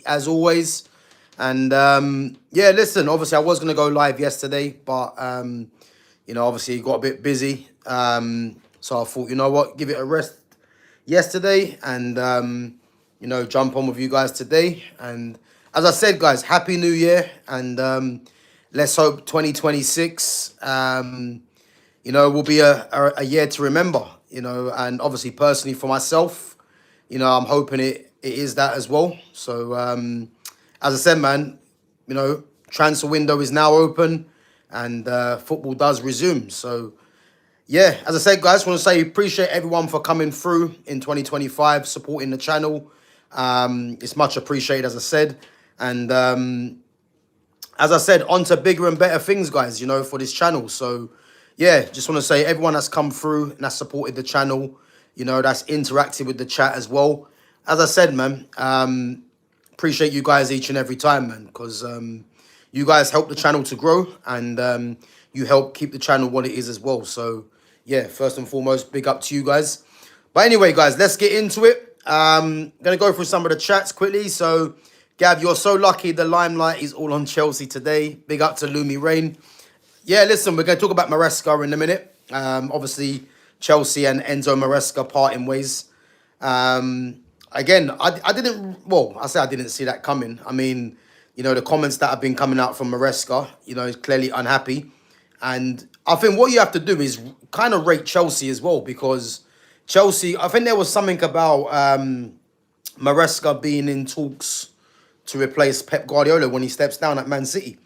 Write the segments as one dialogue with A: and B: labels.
A: as always. And yeah, listen, obviously I was going to go live yesterday, but obviously got a bit busy. So I thought, you know what, give it a rest yesterday and jump on with you guys today. And as I said, guys, happy new year, and let's hope 2026 will be a year to remember, and obviously personally for myself, I'm hoping it is that as well. So as I said, man, transfer window is now open, and football does resume. So yeah, as I said, guys, want to say appreciate everyone for coming through in 2025, supporting the channel. It's much appreciated, as I said. And as I said, on to bigger and better things, guys, for this channel. So yeah, just want to say everyone that's come through and that's supported the channel, that's interacted with the chat as well. As I said, man, appreciate you guys each and every time, man, because you guys help the channel to grow, and you help keep the channel what it is as well. So yeah, first and foremost, big up to you guys. But anyway, guys, let's get into it. Gonna go through some of the chats quickly. So Gav, you're so lucky the limelight is all on Chelsea today. Big up to Lumi Rain. Yeah, listen, we're going to talk about Maresca in a minute. Obviously, Chelsea and Enzo Maresca parting ways. Again, I didn't, well, I say I didn't see that coming. I mean, the comments that have been coming out from Maresca, is clearly unhappy. And I think what you have to do is kind of rate Chelsea as well, because Chelsea, I think there was something about Maresca being in talks to replace Pep Guardiola when he steps down at Man City.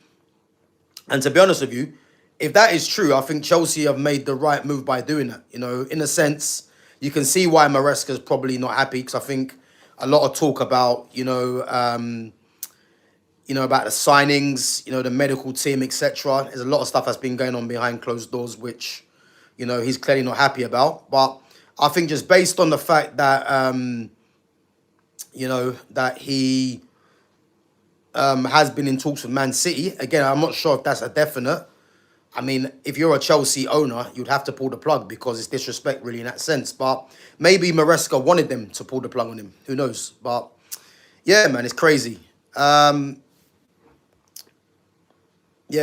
A: And to be honest with you, if that is true, I think Chelsea have made the right move by doing that. In a sense, you can see why Maresca's probably not happy, because I think a lot of talk about, about the signings, the medical team, etc. There's a lot of stuff that's been going on behind closed doors, which, he's clearly not happy about. But I think just based on the fact that, that he has been in talks with Man City. Again, I'm not sure if that's a definite. I mean, if you're a Chelsea owner, you'd have to pull the plug, because it's disrespect really in that sense. But maybe Maresca wanted them to pull the plug on him. Who knows? But yeah, man, it's crazy. Yeah,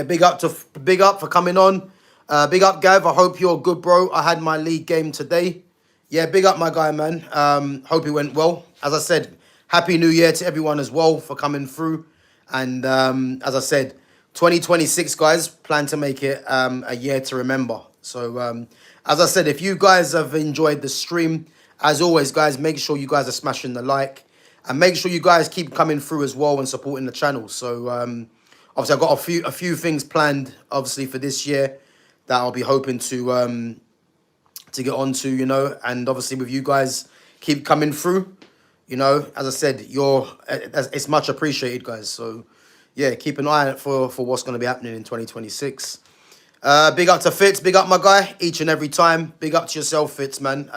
A: big up for coming on. Big up, Gav. I hope you're good, bro. I had my league game today. Yeah, big up, my guy, man. Hope it went well. As I said, happy New Year to everyone as well for coming through. And as I said, 2026, guys, plan to make it a year to remember. So as I said, if you guys have enjoyed the stream, as always, guys, make sure you guys are smashing the like. And make sure you guys keep coming through as well and supporting the channel. So obviously, I've got a few things planned, obviously, for this year that I'll be hoping to get onto, and obviously with you guys keep coming through. As I said, it's much appreciated, guys. So yeah, keep an eye out for what's going to be happening in 2026. Big up to Fitz, big up my guy, each and every time. Big up to yourself, Fitz, man,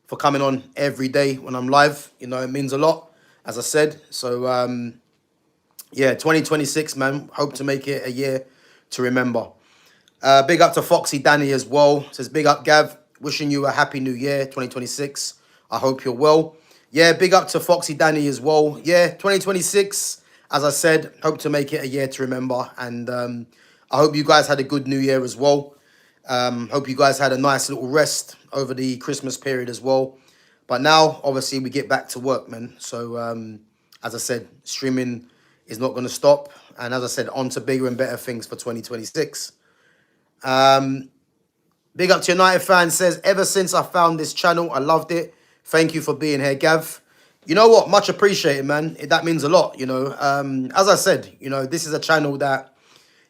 A: for coming on every day when I'm live. It means a lot, as I said. So yeah, 2026, man, hope to make it a year to remember. Big up to Foxy Danny as well. Says big up, Gav, wishing you a happy new year, 2026. I hope you're well. Yeah, big up to Foxy Danny as well. Yeah, 2026, as I said, hope to make it a year to remember. And I hope you guys had a good new year as well. Hope you guys had a nice little rest over the Christmas period as well. But now, obviously, we get back to work, man. So, as I said, streaming is not going to stop. And as I said, on to bigger and better things for 2026. Big up to United fans, says, ever since I found this channel, I loved it. Thank you for being here, Gav. You know what? Much appreciated, man. That means a lot, As I said, this is a channel that,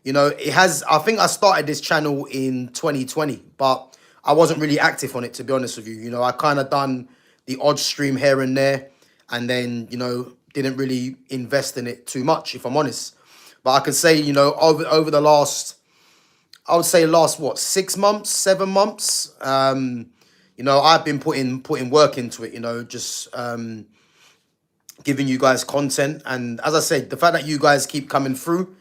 A: it has... I think I started this channel in 2020, but I wasn't really active on it, to be honest with you. I kind of done the odd stream here and there, and then, didn't really invest in it too much, if I'm honest. But I could say, over the last... I would say last, 6 months, 7 months... I've been putting work into it, just giving you guys content. And as I said, the fact that you guys keep coming through,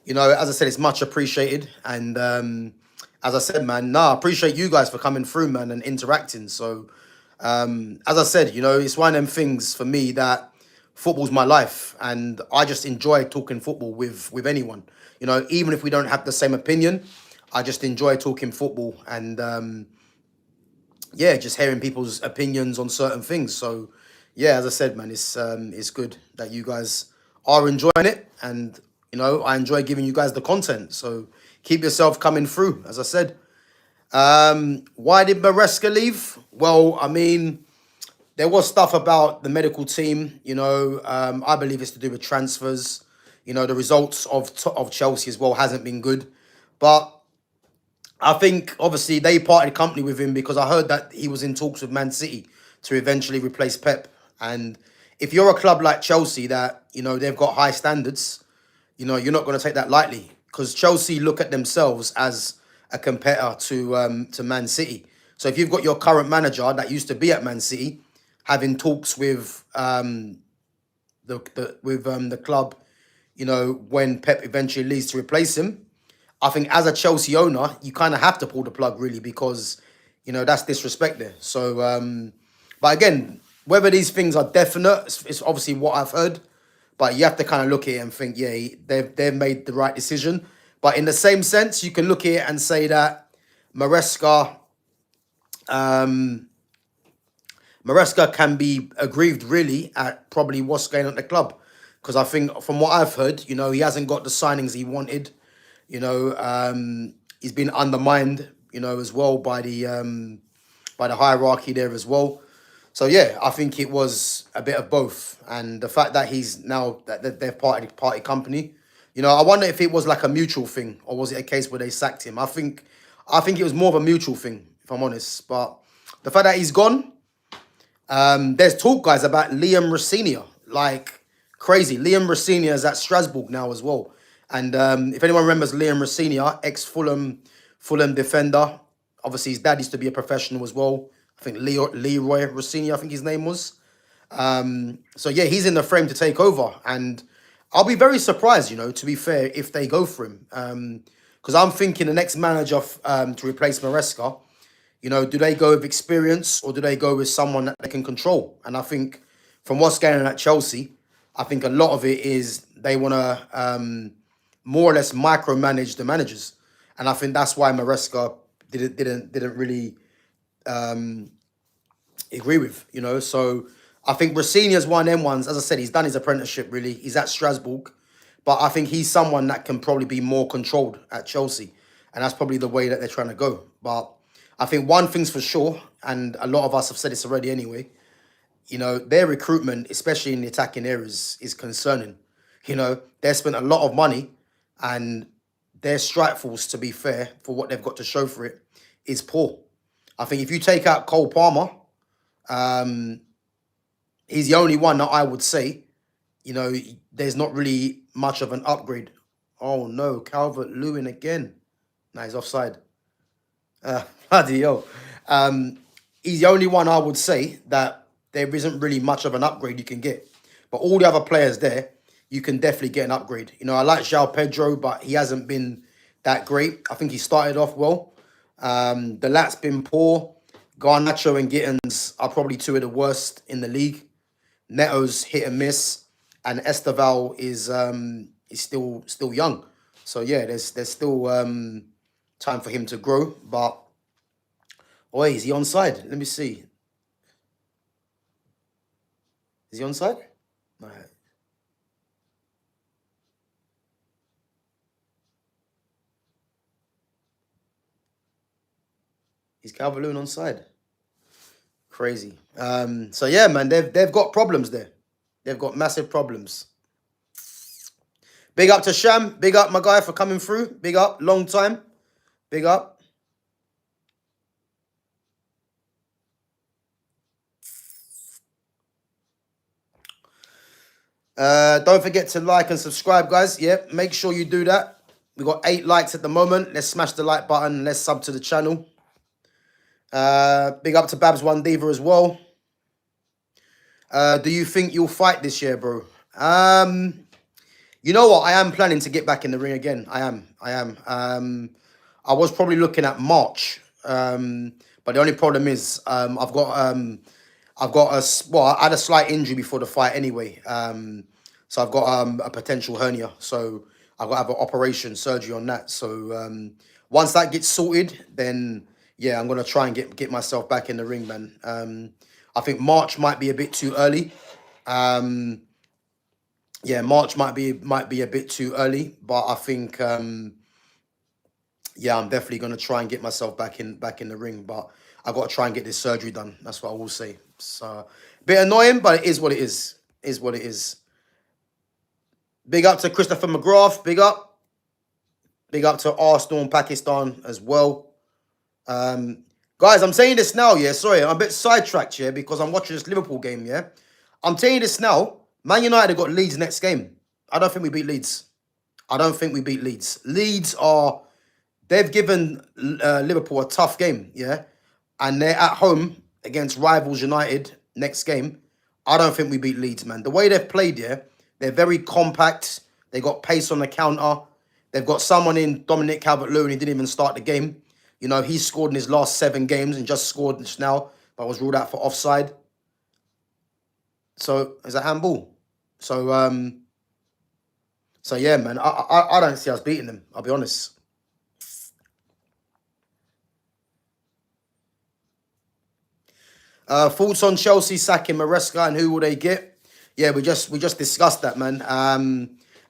A: as I said, it's much appreciated. And as I said, man, I appreciate you guys for coming through, man, and interacting. So as I said, it's one of them things for me that football's my life, and I just enjoy talking football with anyone. You know, even if we don't have the same opinion, I just enjoy talking football and yeah, just hearing people's opinions on certain things. So yeah, as I said, man, it's good that you guys are enjoying it, and you know, I enjoy giving you guys the content. So keep yourself coming through. As I said, why did Maresca leave? Well, I mean, there was stuff about the medical team. You know, I believe it's to do with transfers. You know, the results of Chelsea as well hasn't been good, but I think obviously they parted company with him because I heard that he was in talks with Man City to eventually replace Pep. And if you're a club like Chelsea that, you know, they've got high standards, you know, you're not going to take that lightly, because Chelsea look at themselves as a competitor to Man City. So if you've got your current manager that used to be at Man City having talks with the club, you know, when Pep eventually leaves to replace him, I think as a Chelsea owner, you kind of have to pull the plug, really, because, you know, that's disrespect there. So, but again, whether these things are definite, it's obviously what I've heard, but you have to kind of look at it and think, yeah, they've made the right decision. But in the same sense, you can look at it and say that Maresca, Maresca can be aggrieved, really, at probably what's going on at the club. Because I think from what I've heard, you know, he hasn't got the signings he wanted. You know, he's been undermined, you know, as well by the hierarchy there as well. So yeah, I think it was a bit of both, and the fact that he's now that they're party company, you know, I wonder if it was like a mutual thing, or was it a case where they sacked him? I think it was more of a mutual thing, if I'm honest. But the fact that he's gone, there's talk, guys, about Liam Rosenior, like crazy. Liam Rosenior is at Strasbourg now as well. And if anyone remembers Liam Rosenior, ex-Fulham defender, obviously his dad used to be a professional as well. I think Leroy Rosenior, I think his name was. So yeah, he's in the frame to take over. And I'll be very surprised, you know, to be fair, if they go for him. Because I'm thinking the next manager to replace Maresca, you know, do they go with experience or do they go with someone that they can control? And I think from what's going on at Chelsea, I think a lot of it is they want to more or less micromanage the managers, and I think that's why Maresca didn't really agree with, you know. So I think Rosenior's one of them ones. As I said, he's done his apprenticeship. Really, he's at Strasbourg, but I think he's someone that can probably be more controlled at Chelsea, and that's probably the way that they're trying to go. But I think one thing's for sure, and a lot of us have said this already anyway. You know, their recruitment, especially in the attacking areas, is concerning. You know, they spent a lot of money, and their strike force, to be fair, for what they've got to show for it, is poor. I think if you take out Cole Palmer, he's the only one that I would say, you know, there's not really much of an upgrade. Oh no, Calvert-Lewin again. Nah, he's offside. Bloody hell. He's the only one I would say that there isn't really much of an upgrade you can get. But all the other players there, you can definitely get an upgrade. You know, I like João Pedro, but he hasn't been that great. I think he started off well. The lat's been poor. Garnacho and Gittins are probably two of the worst in the league. Neto's hit and miss, and Esteval is still young. So yeah, there's still time for him to grow. But oh, is he onside? Let me see. Is he onside? No. Is Calvert-Lewin onside? Crazy. So yeah, man, they've got problems there. They've got massive problems. Big up to Sham. Big up, my guy, for coming through. Big up. Long time. Big up. Don't forget to like and subscribe, guys. Yep, make sure you do that. We got 8 likes at the moment. Let's smash the like button. Let's sub to the channel. Big up to Babs One Diva as well. Do you think you'll fight this year, bro? You know what? I am planning to get back in the ring again. I am. I was probably looking at March. But the only problem is I've got I've got I had a slight injury before the fight anyway. So I've got a potential hernia. So I've got to have an operation surgery on that. So once that gets sorted, then yeah, I'm gonna try and get myself back in the ring, man. I think March might be a bit too early. Um, yeah, March might be a bit too early, but I think yeah, I'm definitely gonna try and get myself back in the ring. But I got to try and get this surgery done. That's what I will say. So a bit annoying, but it is what it is. Is what it is. Big up to Christopher McGrath. Big up. Big up to Arsenal and Pakistan as well. Guys, I'm saying this now, yeah. Sorry, I'm a bit sidetracked here because I'm watching this Liverpool game, yeah. I'm telling you this now. Man United have got Leeds next game. I don't think we beat Leeds. I don't think we beat Leeds. They've given Liverpool a tough game, yeah. And they're at home against rivals United next game. I don't think we beat Leeds, man. The way they've played, yeah, they're very compact. They got pace on the counter. They've got someone in Dominic Calvert-Lewin. He didn't even start the game. You know, he's scored in his last 7 games and just scored just now, but was ruled out for offside. So is that handball? So so yeah, man. I don't see us beating them. I'll be honest. Thoughts on Chelsea sacking Maresca and who will they get? Yeah, we just discussed that, man.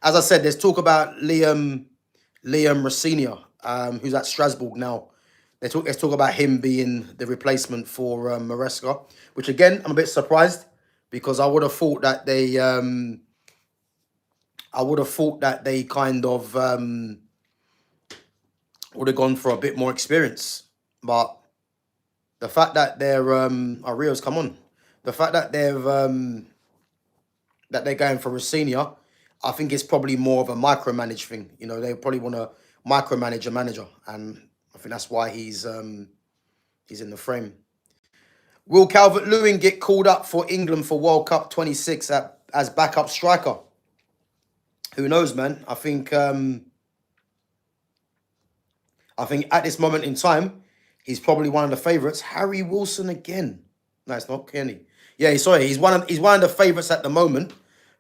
A: As I said, there's talk about Liam Rosenior, who's at Strasbourg now. Let's talk about him being the replacement for Maresca, which again I'm a bit surprised because I would have thought that they kind of would have gone for a bit more experience, but the fact that they're Rio's come on, the fact that they're going for Rosenior, I think it's probably more of a micromanage thing. You know, they probably want to micromanage a manager, and I think that's why he's in the frame. Will Calvert-Lewin get called up for England for World Cup 26 as backup striker? Who knows, man? I think at this moment in time, he's probably one of the favourites. Harry Wilson again. No, it's not Kenny. Yeah, sorry, he's one of the favourites at the moment,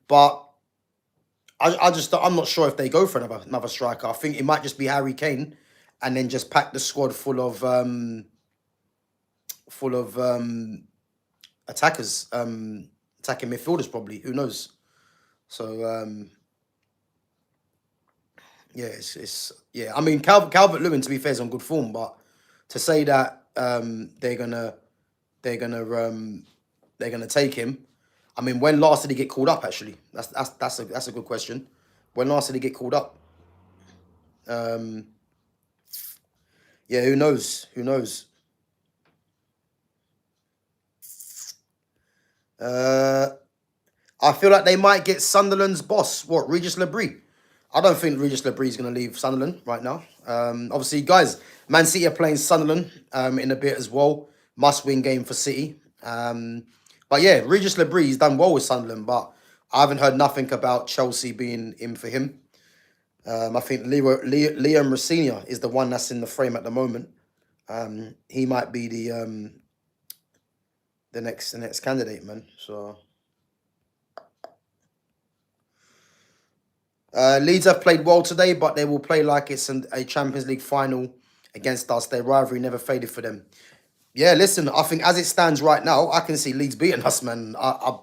A: but I'm not sure if they go for another striker. I think it might just be Harry Kane, and then just pack the squad full of attackers, attacking midfielders probably. Who knows? So yeah, yeah. I mean, Calvert-Lewin, to be fair, is on good form, but to say that they're gonna take him. I mean, when last did he get called up? Actually, that's a good question. When last did he get called up? Yeah, who knows? Who knows? I feel like they might get Sunderland's boss. What, Regis Lebris? I don't think Regis Lebris is going to leave Sunderland right now. Obviously, guys, Man City are playing Sunderland in a bit as well. Must-win game for City. But yeah, Regis Lebris has done well with Sunderland, but I haven't heard nothing about Chelsea being in for him. I think Liam Rosenior is the one that's in the frame at the moment. He might be the next candidate, man. So Leeds have played well today, but they will play like it's a Champions League final against us. Their rivalry never faded for them. Yeah, listen, I think as it stands right now, I can see Leeds beating us, man. I've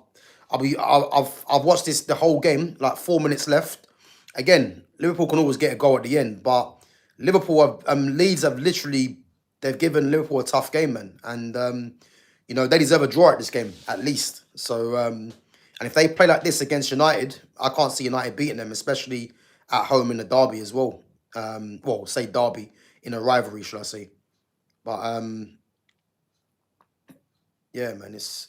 A: watched the whole game, like 4 minutes left. Again, Liverpool can always get a goal at the end, but Leeds they've given Liverpool a tough game, man, and you know, they deserve a draw at this game at least. So and if they play like this against United, I can't see United beating them, especially at home in the derby as well. Well, say derby in a rivalry, should I say? But yeah, man, it's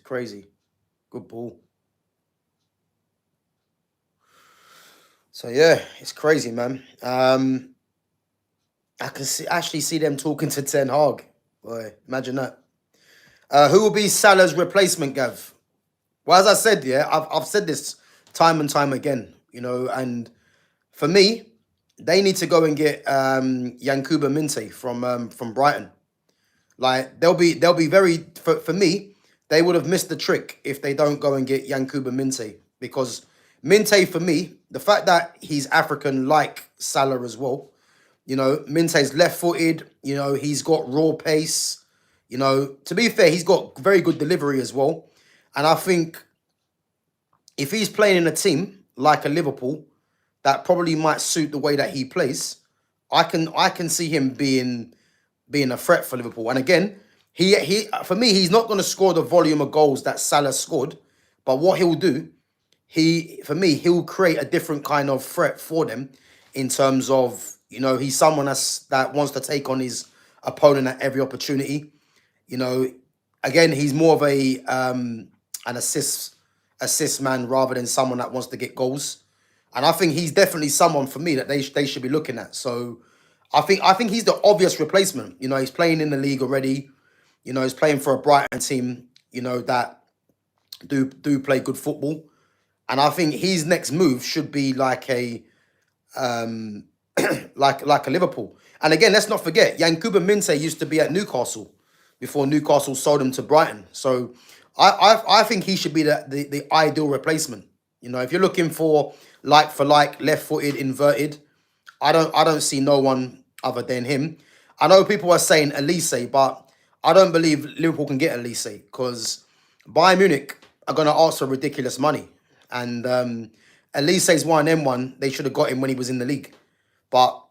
A: crazy. Good ball. So yeah, it's crazy, man. I can actually see them talking to Ten Hag. Boy, imagine that. Who will be Salah's replacement, Gav? Well, as I said, yeah, I've said this time and time again, you know, and for me, they need to go and get Yankuba Minte from Brighton. Like they'll be very for me. They would have missed the trick if they don't go and get Yankuba Minte, because Minte for me, the fact that he's African like Salah as well. Minte's left-footed. He's got raw pace. To be fair, he's got very good delivery as well. And I think if he's playing in a team like a Liverpool, that probably might suit the way that he plays. I can see him being a threat for Liverpool. And again, he for me, he's not going to score the volume of goals that Salah scored, but what he'll do, he'll create a different kind of threat for them in terms of, he's someone that wants to take on his opponent at every opportunity. Again, he's more of an assist man rather than someone that wants to get goals. And I think he's definitely someone for me that they should be looking at. So I think he's the obvious replacement. He's playing in the league already. He's playing for a Brighton team, that do play good football. And I think his next move should be like a like a Liverpool. And again, let's not forget, Yankuba Minte used to be at Newcastle before Newcastle sold him to Brighton. So I think he should be the ideal replacement. If you're looking for like, left-footed, inverted, I don't see no one other than him. I know people are saying Elise, but I don't believe Liverpool can get Elise, because Bayern Munich are going to ask for ridiculous money. And Elise's one and M1, they should have got him when he was in the league. But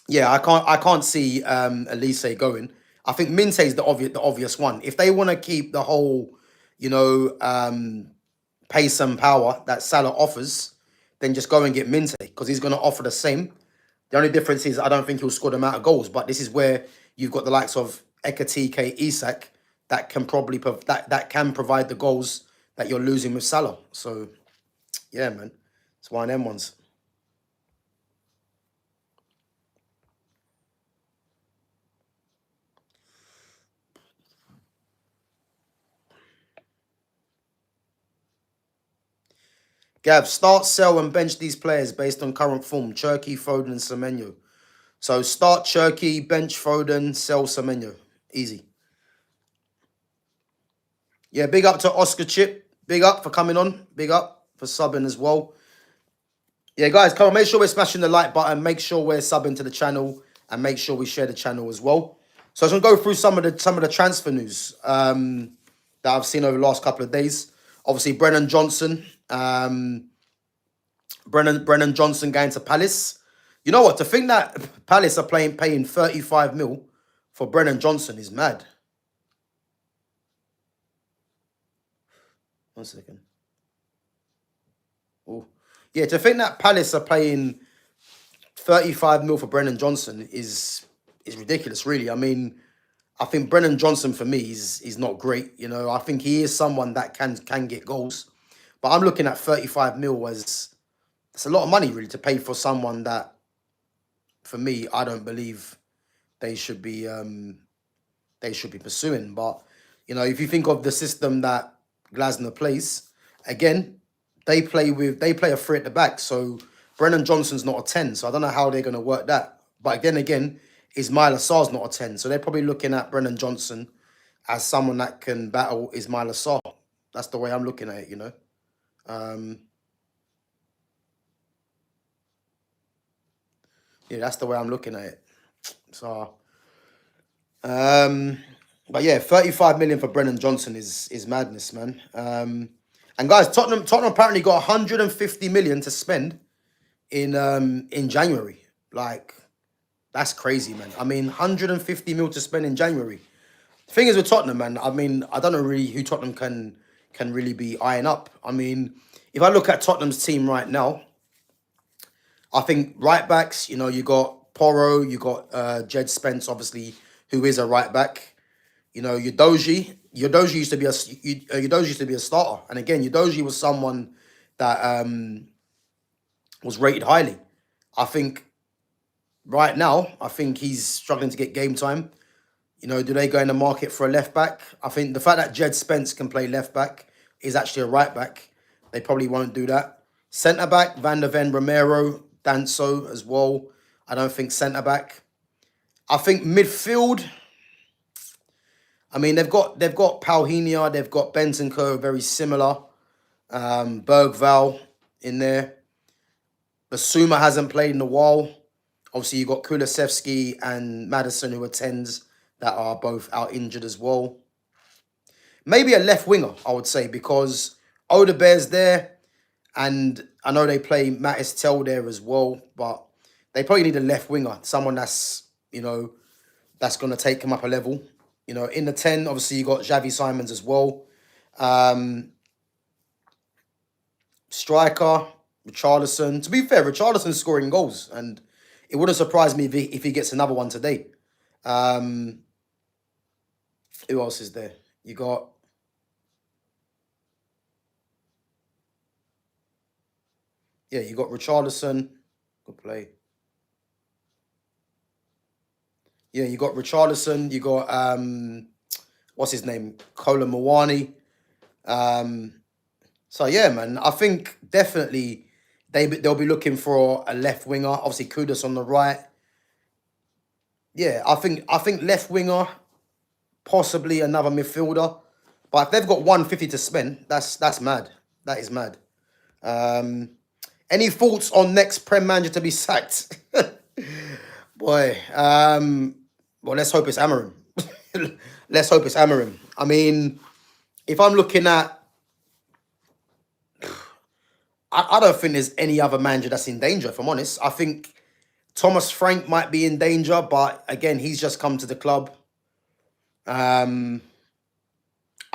A: yeah, I can't see Elise going. I think Minte is the obvious one. If they want to keep the whole, pace and power that Salah offers, then just go and get Minte, because he's going to offer the same. The only difference is I don't think he'll score the amount of goals. But this is where you've got the likes of Ekatike, Isak that can probably that can provide the goals that you're losing with Salah. So yeah, man, it's one of them ones. Gav, start, sell, and bench these players based on current form. Cherky, Foden, and Semenyo. So start Cherky, bench Foden, sell Semenyo. Easy. Yeah, big up to Oscar Chip. Big up for coming on. Big up for subbing as well. Yeah, guys, come on. Make sure we're smashing the like button. Make sure we're subbing to the channel. And make sure we share the channel as well. So I'm going to go through some of the transfer news that I've seen over the last couple of days. Obviously, Brennan Johnson. Brennan Johnson going to Palace. You know what? To think that Palace are paying 35 mil for Brennan Johnson is mad. 1 second. Oh, yeah. To think that Palace are paying 35 mil for Brennan Johnson is ridiculous, really. I mean, I think Brennan Johnson for me is not great. I think he is someone that can get goals, but I'm looking at 35 mil as it's a lot of money really to pay for someone that, for me, I don't believe they should be pursuing. But if you think of the system that Glasner plays, again, they play a three at the back. So Brennan Johnson's not a 10. So I don't know how they're going to work that. But again, Ismail Assar's not a 10. So they're probably looking at Brennan Johnson as someone that can battle Ismail Assar. That's the way I'm looking at it, Yeah, that's the way I'm looking at it. So, but yeah, 35 million for Brennan Johnson is madness, man. And guys, Tottenham apparently got 150 million to spend in January. Like, that's crazy, man. I mean, 150 mil to spend in January. The thing is with Tottenham, man, I mean, I don't know really who Tottenham can really be eyeing up. I mean, if I look at Tottenham's team right now, I think right backs, you got Porro, you got Jed Spence, obviously, who is a right back. Udogie used to be a starter, and again, Udogie was someone that was rated highly. I think right now, he's struggling to get game time. Do they go in the market for a left back? I think the fact that Jed Spence can play left back is actually a right back. They probably won't do that. Centre back, Van der Ven, Romero, Danso as well. I don't think centre-back. I think midfield, I mean, they've got Paulinho, they've got Bentancur, very similar. Bergval in there. Basuma hasn't played in a while. Obviously, you've got Kulusevski and Madison, who are 10s that are both out injured as well. Maybe a left winger, I would say, because Odebear's there, and I know they play Mattis Tell there as well, but they probably need a left winger, someone that's, that's going to take him up a level. In the 10, obviously, you got Xavi Simons as well. Striker, Richarlison. To be fair, Richarlison's scoring goals, and it wouldn't surprise me if he gets another one today. Who else is there? You got... Yeah, you got Richarlison. Good play. Yeah, you got Richarlison. You got, what's his name? Kola Mawani. So, yeah, man, I think definitely they'll be looking for a left winger. Obviously, Kudus on the right. Yeah, I think left winger, possibly another midfielder. But if they've got 150 to spend, that's mad. That is mad. Any thoughts on next Prem manager to be sacked? Boy, well, let's hope it's Amarim. Let's hope it's Amarim. I mean, if I'm looking at... I don't think there's any other manager that's in danger, if I'm honest. I think Thomas Frank might be in danger, but again, he's just come to the club. I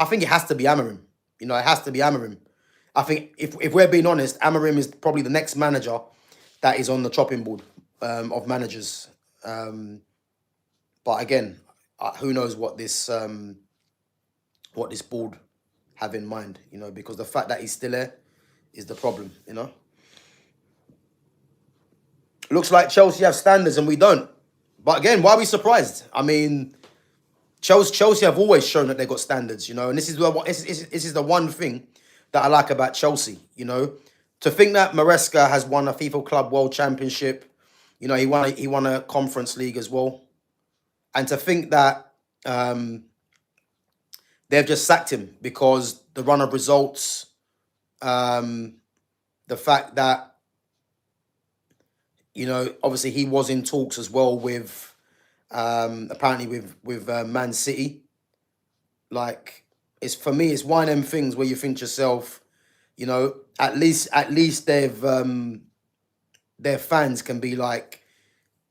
A: think it has to be Amarim. It has to be Amarim. I think if we're being honest, Amarim is probably the next manager that is on the chopping board of managers. But again, who knows what this board have in mind? Because the fact that he's still there is the problem. Looks like Chelsea have standards and we don't. But again, why are we surprised? I mean, Chelsea have always shown that they've got standards, and this is the one thing that I like about Chelsea, To think that Maresca has won a FIFA Club World Championship, he won a Conference League as well. And to think that they've just sacked him because the run of results, the fact that, obviously he was in talks as well with, apparently with Man City. Like, for me, it's one of them things where you think to yourself, at least they've, their fans can be like,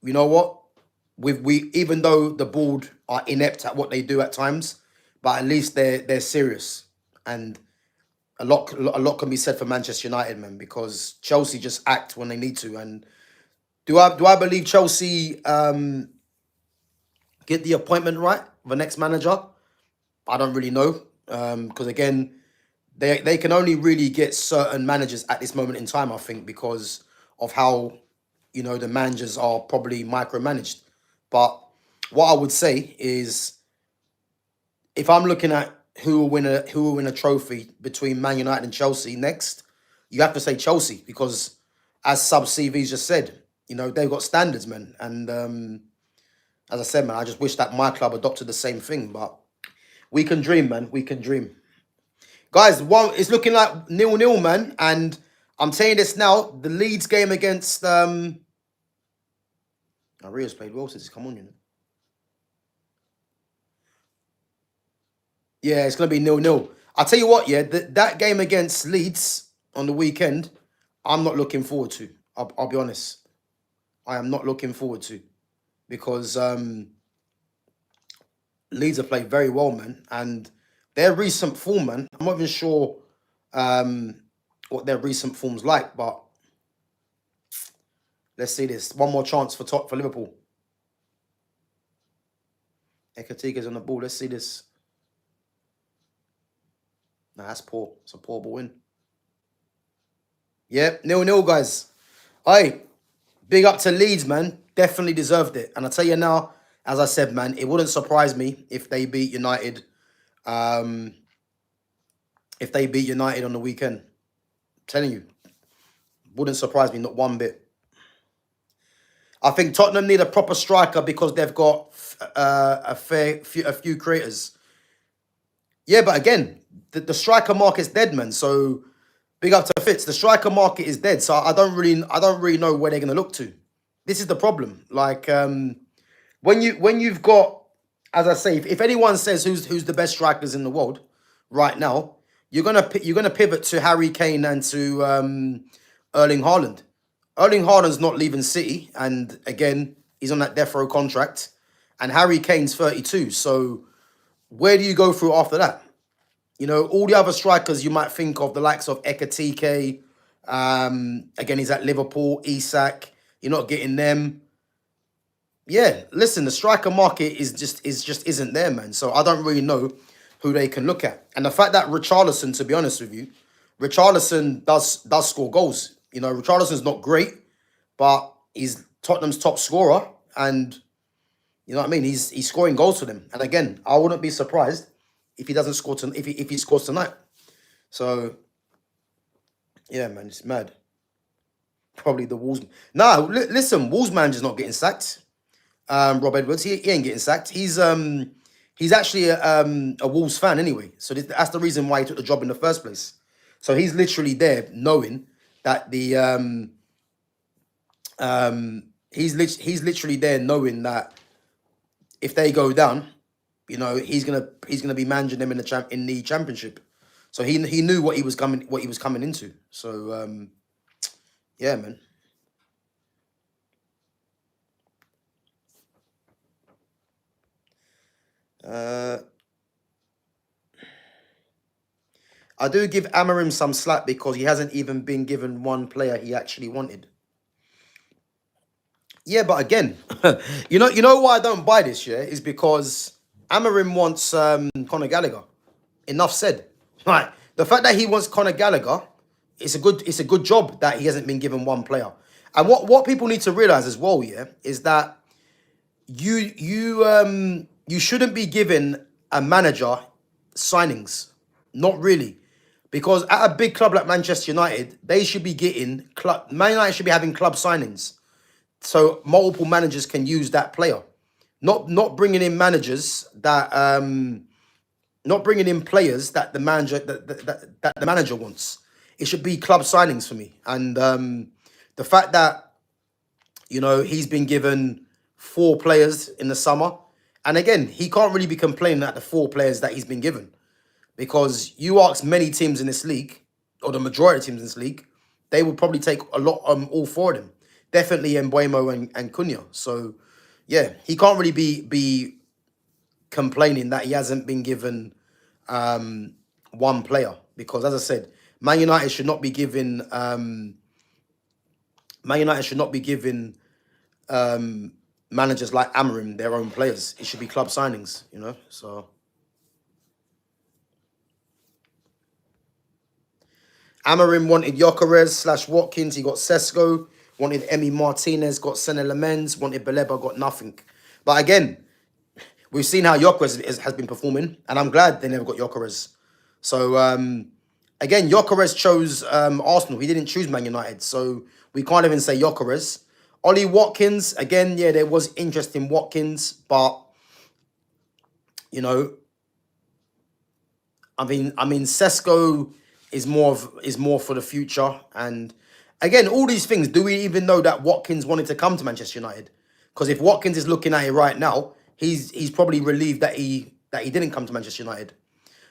A: you know what? Even though the board are inept at what they do at times, but at least they're serious. And a lot can be said for Manchester United, man, because Chelsea just act when they need to. And do I believe Chelsea get the appointment right, the next manager? I don't really know. Because again, they can only really get certain managers at this moment in time, I think, because of how, the managers are probably micromanaged. But what I would say is, if I'm looking at who will win a trophy between Man United and Chelsea next, you have to say Chelsea, because as Sub CVs just said, they've got standards, man. And as I said, man, I just wish that my club adopted the same thing. But we can dream, man. We can dream. Guys, it's looking like 0-0, man. And I'm saying this now, the Leeds game against... Rio's played well since he's come on, Yeah, it's going to be 0-0. I'll tell you what, yeah, that game against Leeds on the weekend, I'm not looking forward to. I'll be honest. I am not looking forward to. Because Leeds have played very well, man. And their recent form, man, I'm not even sure what their recent form's like, but let's see this. One more chance for Liverpool. Ekatika's on the ball. Let's see this. Nah, that's poor. It's a poor ball win. Yeah, 0-0, guys. Hey, big up to Leeds, man. Definitely deserved it. And I tell you now, as I said, man, it wouldn't surprise me if they beat United. If they beat United on the weekend. I'm telling you, wouldn't surprise me not one bit. I think Tottenham need a proper striker because they've got a few creators. Yeah, but again, the striker market's dead, man. So big up to Fitz. The striker market is dead. So I don't really know where they're gonna look to. This is the problem. Like when you've got, as I say, if anyone says who's the best strikers in the world right now, you're gonna pivot to Harry Kane and to Erling Haaland. Erling Haaland's not leaving City, and again, he's on that death row contract, and Harry Kane's 32. So where do you go through after that? You know, all the other strikers you might think of, the likes of Ekatike, again, he's at Liverpool, Isak, you're not getting them. Yeah, listen, the striker market is just isn't there, man. So I don't really know who they can look at. And the fact that Richarlison, to be honest with you, Richarlison does score goals. You know, Richarlison's not great, but he's Tottenham's top scorer, and you know what I mean. He's scoring goals for them. And again, I wouldn't be surprised if he doesn't score if he scores tonight. So yeah, man, it's mad. Probably the Wolves. No, listen, Wolves manager's not getting sacked. Rob Edwards, he ain't getting sacked. He's actually a Wolves fan anyway. So that's the reason why he took the job in the first place. So he's literally there knowing that he's literally there knowing that if they go down, you know, he's gonna be managing them in the championship. So he knew what he was coming into. So yeah, man. I do give Amarim some slack because he hasn't even been given one player he actually wanted. Yeah, but again, you know why I don't buy this, yeah, is because Amarim wants Conor Gallagher. Enough said. Right. The fact that he wants Conor Gallagher, it's a good job that he hasn't been given one player. And what people need to realize as well, yeah, is that you shouldn't be given a manager signings. Not really. Because at a big club like Manchester United, they should be getting Man United should be having club signings. So multiple managers can use that player. Not bringing in managers that not bringing in players that the manager wants. It should be club signings for me. And the fact that, you know, he's been given 4 players in the summer, and again, he can't really be complaining at the 4 players that he's been given, because you ask many teams in this league, or the majority of teams in this league, they would probably take a lot all 4 of them. Definitely Mbuemo and Cunha. So yeah, he can't really be complaining that he hasn't been given one player, because as I said, Man United should not be giving managers like Amarim their own players. It should be club signings, you know. So Amarim wanted Gyökeres / Watkins, he got Sesko. Wanted Emi Martinez, got Sene Lamens. Wanted Baleba, got nothing. But again, we've seen how Gyökeres has been performing, and I'm glad they never got Gyökeres. So again, Gyökeres chose Arsenal. He didn't choose Man United, so we can't even say Gyökeres. Ollie Watkins, again, yeah, there was interest in Watkins, but you know, I mean, Sesko is more for the future. And again, all these things, do we even know that Watkins wanted to come to Manchester United? Because if Watkins is looking at it right now, he's probably relieved that he didn't come to Manchester United.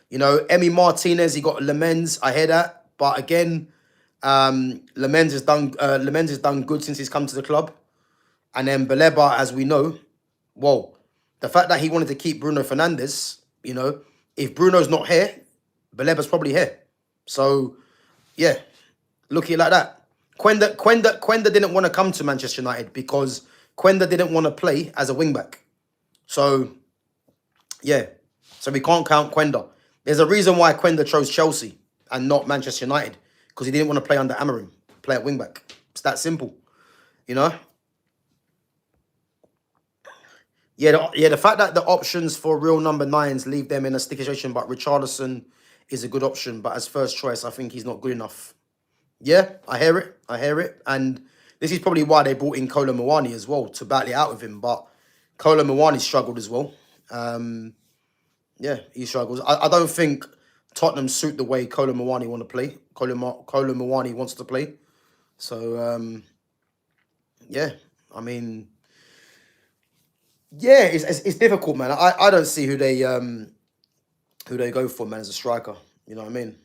A: You know, Emi Martinez, he got Lamens. I hear that, but again, Lamens has done good since he's come to the club. And then Baleba, as we know, whoa, the fact that he wanted to keep Bruno Fernandes, you know, if Bruno's not here, Baleba's probably here. So yeah, look at it like that. Quenda didn't want to come to Manchester United because Quenda didn't want to play as a wing-back. So, yeah. So we can't count Quenda. There's a reason why Quenda chose Chelsea and not Manchester United, because he didn't want to play under Amarim, play at wing-back. It's that simple, you know? Yeah, the fact that the options for real number 9s leave them in a sticky situation, but Richarlison is a good option, but as first choice, I think he's not good enough. Yeah, I hear it. And This is probably why they brought in Kolo Muani as well to battle it out with him. But Kolo Muani struggled as well. Yeah, he struggles. I don't think Tottenham suit the way Kolo Muani want to play. Kolo Muani wants to play. So yeah, I mean, yeah, it's difficult, man. I don't see who they go for, man, as a striker. You know what I mean?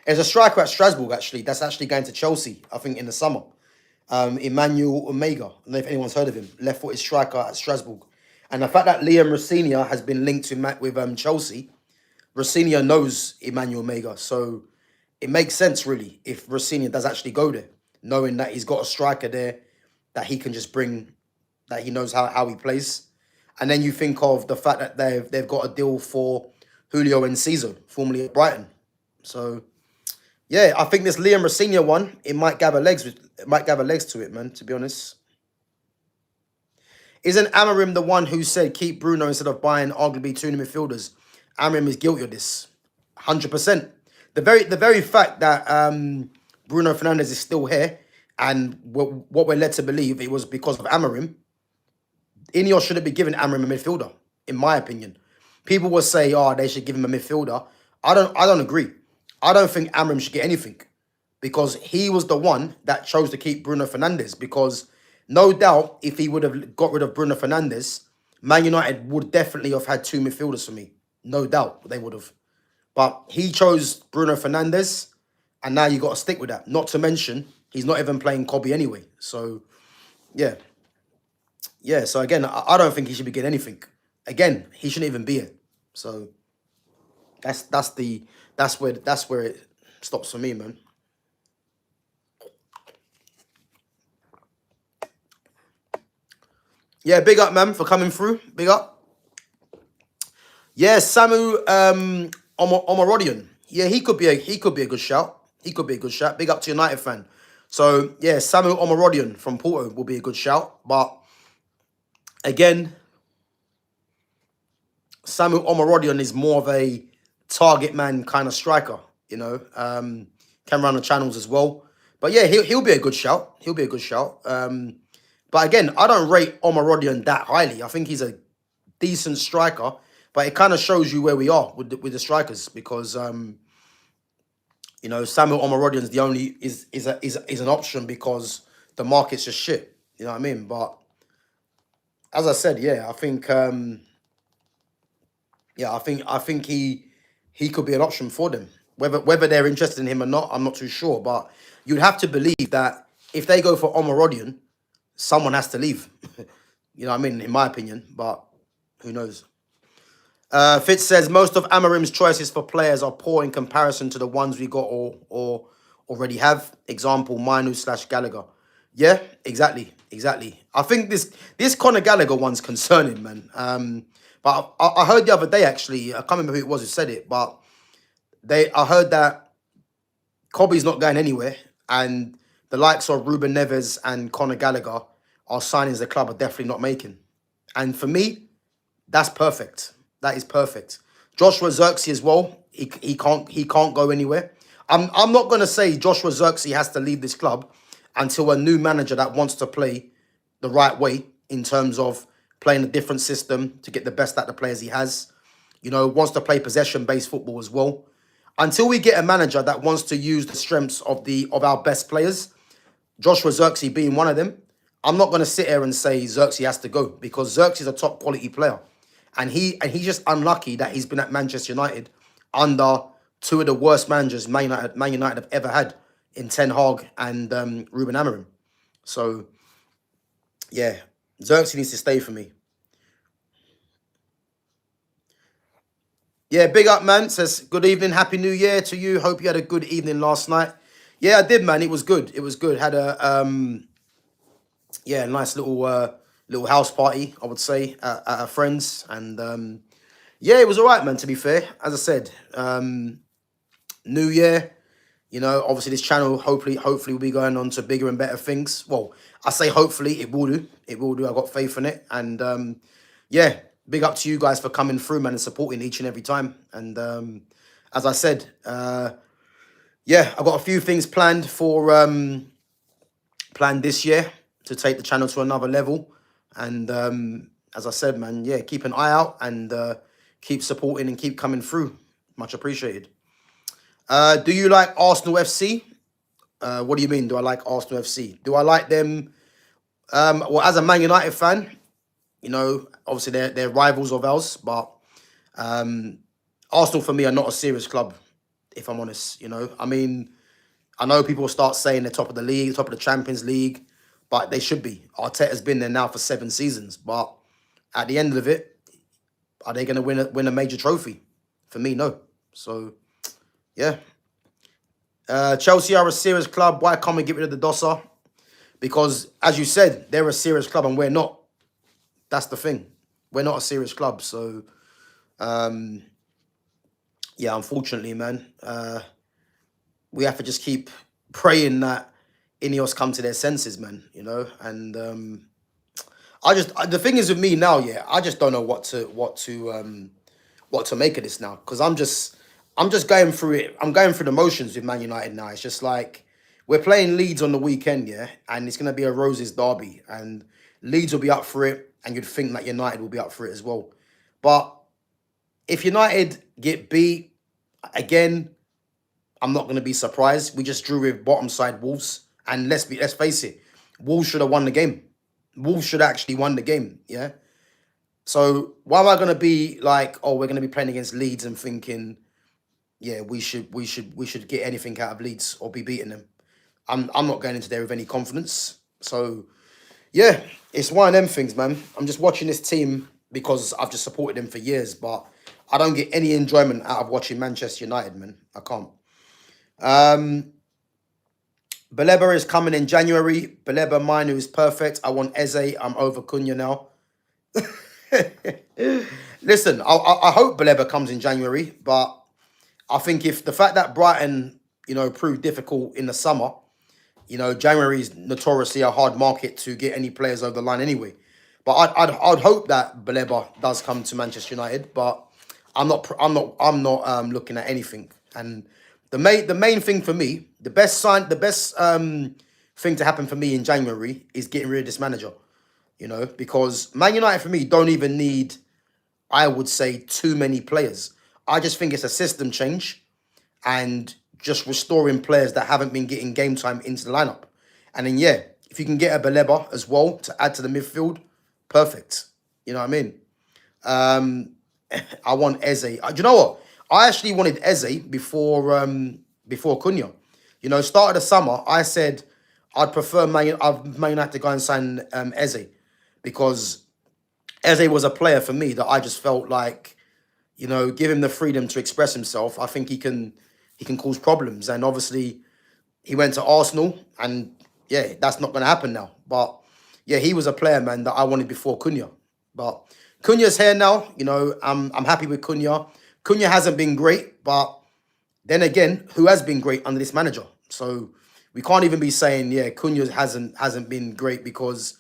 A: There's a striker at Strasbourg actually that's actually going to Chelsea, I think, in the summer. Emmanuel Omega. I don't know if anyone's heard of him. Left-footed striker at Strasbourg. And the fact that Liam Rossignol has been linked with Chelsea, Rossignol knows Emmanuel Omega. So it makes sense, really, if Rossignol does actually go there, knowing that he's got a striker there that he can just bring, that he knows how he plays. And then you think of the fact that they've got a deal for Julio Enciso, formerly at Brighton. So yeah, I think this Liam Rossignol one, it might gather legs to it, man, to be honest. Isn't Amorim the one who said keep Bruno instead of buying arguably two new midfielders? Amorim is guilty of this. 100%. The very fact that Bruno Fernandes is still here, and what we're led to believe it was because of Amorim, Ineos shouldn't be giving Amorim a midfielder, in my opinion. People will say, oh, they should give him a midfielder. I don't agree. I don't think Amorim should get anything, because he was the one that chose to keep Bruno Fernandes. Because no doubt, if he would have got rid of Bruno Fernandes, Man United would definitely have had two midfielders for me. No doubt they would have. But he chose Bruno Fernandes, and now you got to stick with that. Not to mention, he's not even playing Kobe anyway. So, yeah. Yeah, so again, I don't think he should be getting anything. Again, he shouldn't even be here. So that's where it stops for me, man. Yeah, big up, man, for coming through. Big up. Yeah, Samu Omarodian. Yeah, he could be a good shout. He could be a good shout. Big up to United fan. So yeah, Samu Omarodian from Porto will be a good shout. But again, Samu Omarodian is more of a target man kind of striker, you know. Can run the channels as well. But yeah, he'll be a good shout. He'll be a good shout. But again, I don't rate Omarodian that highly. I think he's a decent striker, but it kind of shows you where we are with the strikers, because you know, Samuel Omarodian's the only is an option because the market's just shit. You know what I mean? But as I said, yeah, I think I think he could be an option for them. Whether they're interested in him or not, I'm not too sure. But you'd have to believe that if they go for Omarodian, someone has to leave. You know what I mean? In my opinion, but who knows? Fitz says most of Amorim's choices for players are poor in comparison to the ones we got or already have. Example, Manu/Gallagher. Yeah, exactly. I think this Conor Gallagher one's concerning, man. But I heard the other day, actually, I can't remember who it was who said it, but I heard that Kobe's not going anywhere, and the likes of Ruben Neves and Conor Gallagher are signings the club are definitely not making. And for me, that's perfect. That is perfect. Joshua Zirkzee as well. He can't go anywhere. I'm not gonna say Joshua Zirkzee has to leave this club until a new manager that wants to play the right way in terms of playing a different system to get the best out of the players he has. You know, wants to play possession-based football as well. Until we get a manager that wants to use the strengths of our best players, Joshua Zirkzee being one of them, I'm not going to sit here and say Zirkzee has to go, because Zirkzee is a top quality player. And he's just unlucky that he's been at Manchester United under two of the worst managers Man United have ever had in Ten Hag and Ruben Amorim. So, yeah, Zirkzee needs to stay for me. Yeah, big up, man. Says, good evening, happy new year to you. Hope you had a good evening last night. Yeah, I did, man. It was good. It was good. Had a nice little house party, I would say, at a friend's, and yeah, it was all right, man. To be fair, as I said, new year. You know, obviously this channel hopefully will be going on to bigger and better things. Well, I say hopefully, it will do. It will do. I've got faith in it, and yeah. Big up to you guys for coming through, man, and supporting each and every time. And as I said, yeah, I've got a few things planned for plan this year to take the channel to another level. And as I said, man, yeah, keep an eye out and keep supporting and keep coming through. Much appreciated. Do you like Arsenal FC? What do you mean? Do I like Arsenal FC? Do I like them? Well, as a Man United fan, you know, obviously they're rivals of ours, but Arsenal for me are not a serious club, if I'm honest. You know, I mean, I know people start saying they're top of the league, top of the Champions League, but they should be. Arteta's been there now for 7 seasons, but at the end of it, are they going to win a major trophy? For me, no. So, yeah. Chelsea are a serious club. Why can't we get rid of the Dosser? Because, as you said, they're a serious club and we're not. That's the thing. We're not a serious club. So, yeah, unfortunately, man, we have to just keep praying that Ineos come to their senses, man, you know? And the thing is with me now, yeah, I just don't know what to make of this now. Because I'm just going through it. I'm going through the motions with Man United now. It's just like, we're playing Leeds on the weekend, yeah? And it's going to be a Roses derby. And Leeds will be up for it. And you'd think that United will be up for it as well. But if United get beat, again, I'm not going to be surprised. We just drew with bottom side Wolves. And let's face it, Wolves should have won the game. Wolves should have actually won the game, yeah? So why am I going to be like, oh, we're going to be playing against Leeds and thinking, yeah, we should get anything out of Leeds or be beating them? I'm not going into there with any confidence. So, yeah, it's one of them things, man. I'm just watching this team because I've just supported them for years, but I don't get any enjoyment out of watching Manchester United, man. I can't. Baleba is coming in January. Baleba, mine, who is perfect. I want Eze. I'm over Cunha now. Listen, I hope Baleba comes in January, but I think if the fact that Brighton, you know, proved difficult in the summer, you know, January is notoriously a hard market to get any players over the line anyway. But I'd hope that Baleba does come to Manchester United, but I'm not looking at anything. And the main thing for me, the best thing to happen for me in January is getting rid of this manager. You know, because Man United for me don't even need, I would say, too many players. I just think it's a system change and just restoring players that haven't been getting game time into the lineup. And then, yeah, if you can get a Baleba as well to add to the midfield, perfect. You know what I mean? I want Eze. Do you know what? I actually wanted Eze before Cunha. You know, start of the summer, I said I'd prefer Man United to go and sign Eze, because Eze was a player for me that I just felt like, you know, give him the freedom to express himself. I think he can cause problems. And obviously, he went to Arsenal, and yeah, that's not going to happen now. But yeah, he was a player, man, that I wanted before Cunha. But Cunha's here now. You know, I'm happy with Cunha. Cunha hasn't been great, but then again, who has been great under this manager? So we can't even be saying, yeah, Cunha hasn't been great, because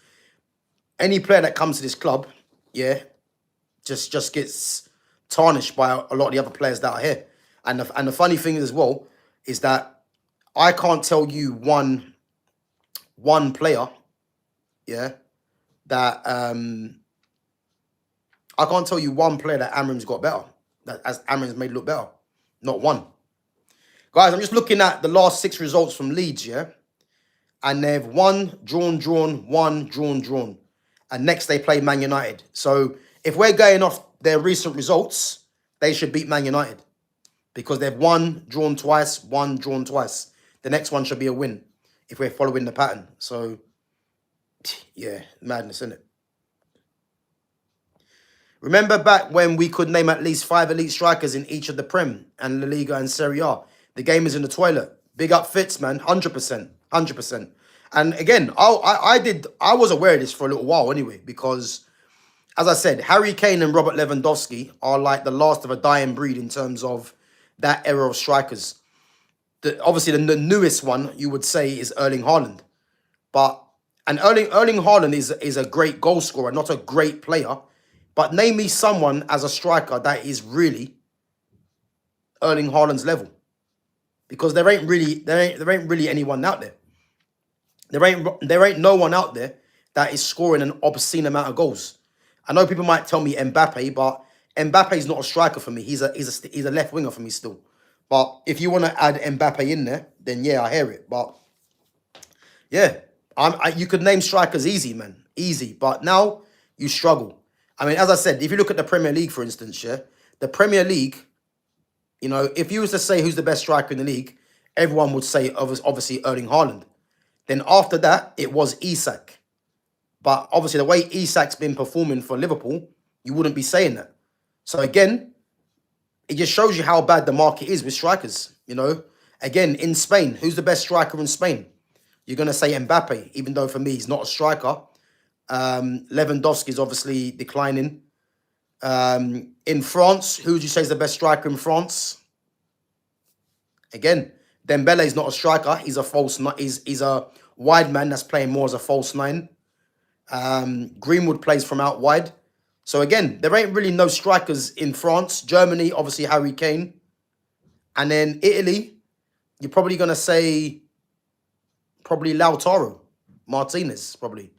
A: any player that comes to this club, yeah, just gets tarnished by a lot of the other players that are here. And the funny thing as well is that I can't tell you one player, yeah, that I can't tell you one player that Amram's got better, that as Amram's made look better. Not one. Guys, I'm just looking at the last 6 results from Leeds, yeah? And they've won, drawn, won, drawn. And next they play Man United. So if we're going off their recent results, they should beat Man United, because they've won, drawn twice. The next one should be a win if we're following the pattern. So, yeah, madness, isn't it? Remember back when we could name at least 5 elite strikers in each of the Prem and La Liga and Serie A? The game is in the toilet. Big up Fitz, man. 100%. And again, I was aware of this for a little while anyway, because, as I said, Harry Kane and Robert Lewandowski are like the last of a dying breed in terms of that era of strikers. Obviously, the newest one, you would say, is Erling Haaland. And Erling Haaland is a great goal scorer, not a great player. But name me someone as a striker that is really Erling Haaland's level, because there ain't really anyone out there. There ain't no one out there that is scoring an obscene amount of goals. I know people might tell me Mbappe, but Mbappe is not a striker for me. He's a left winger for me still. But if you want to add Mbappe in there, then yeah, I hear it. But yeah, you could name strikers easy, man, easy. But now you struggle. I mean, as I said, if you look at the Premier League, for instance, yeah, the Premier League, if you was to say who's the best striker in the league, everyone would say obviously Erling Haaland. Then after that, it was Isak. But obviously, the way Isak's been performing for Liverpool, you wouldn't be saying that. So again, it just shows you how bad the market is with strikers. Again, in Spain, who's the best striker in Spain? You're going to say Mbappe, even though for me, he's not a striker. Lewandowski's obviously declining. In France, who would you say is the best striker in France? Again, Dembele's not a striker. He's a false. He's a wide man that's playing more as a false nine. Greenwood plays from out wide. So again, there ain't really no strikers in France. Germany, obviously Harry Kane. And then Italy, you're probably going to say probably Lautaro Martinez, probably.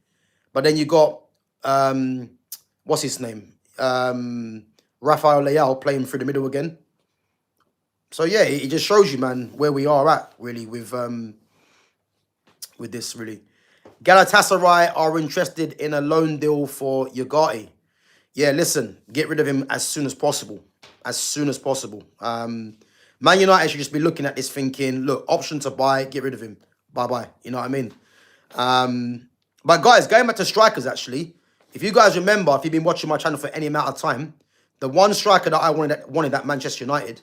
A: But then you got, what's his name? Rafael Leao playing through the middle again. So yeah, it just shows you, man, where we are at, really, with this, really. Galatasaray are interested in a loan deal for Ugarte. Yeah, listen, get rid of him as soon as possible. As soon as possible. Man United should just be looking at this thinking, look, option to buy, get rid of him. Bye-bye. You know what I mean? But guys, going back to strikers, actually, if you guys remember, if you've been watching my channel for any amount of time, the one striker that I wanted at Manchester United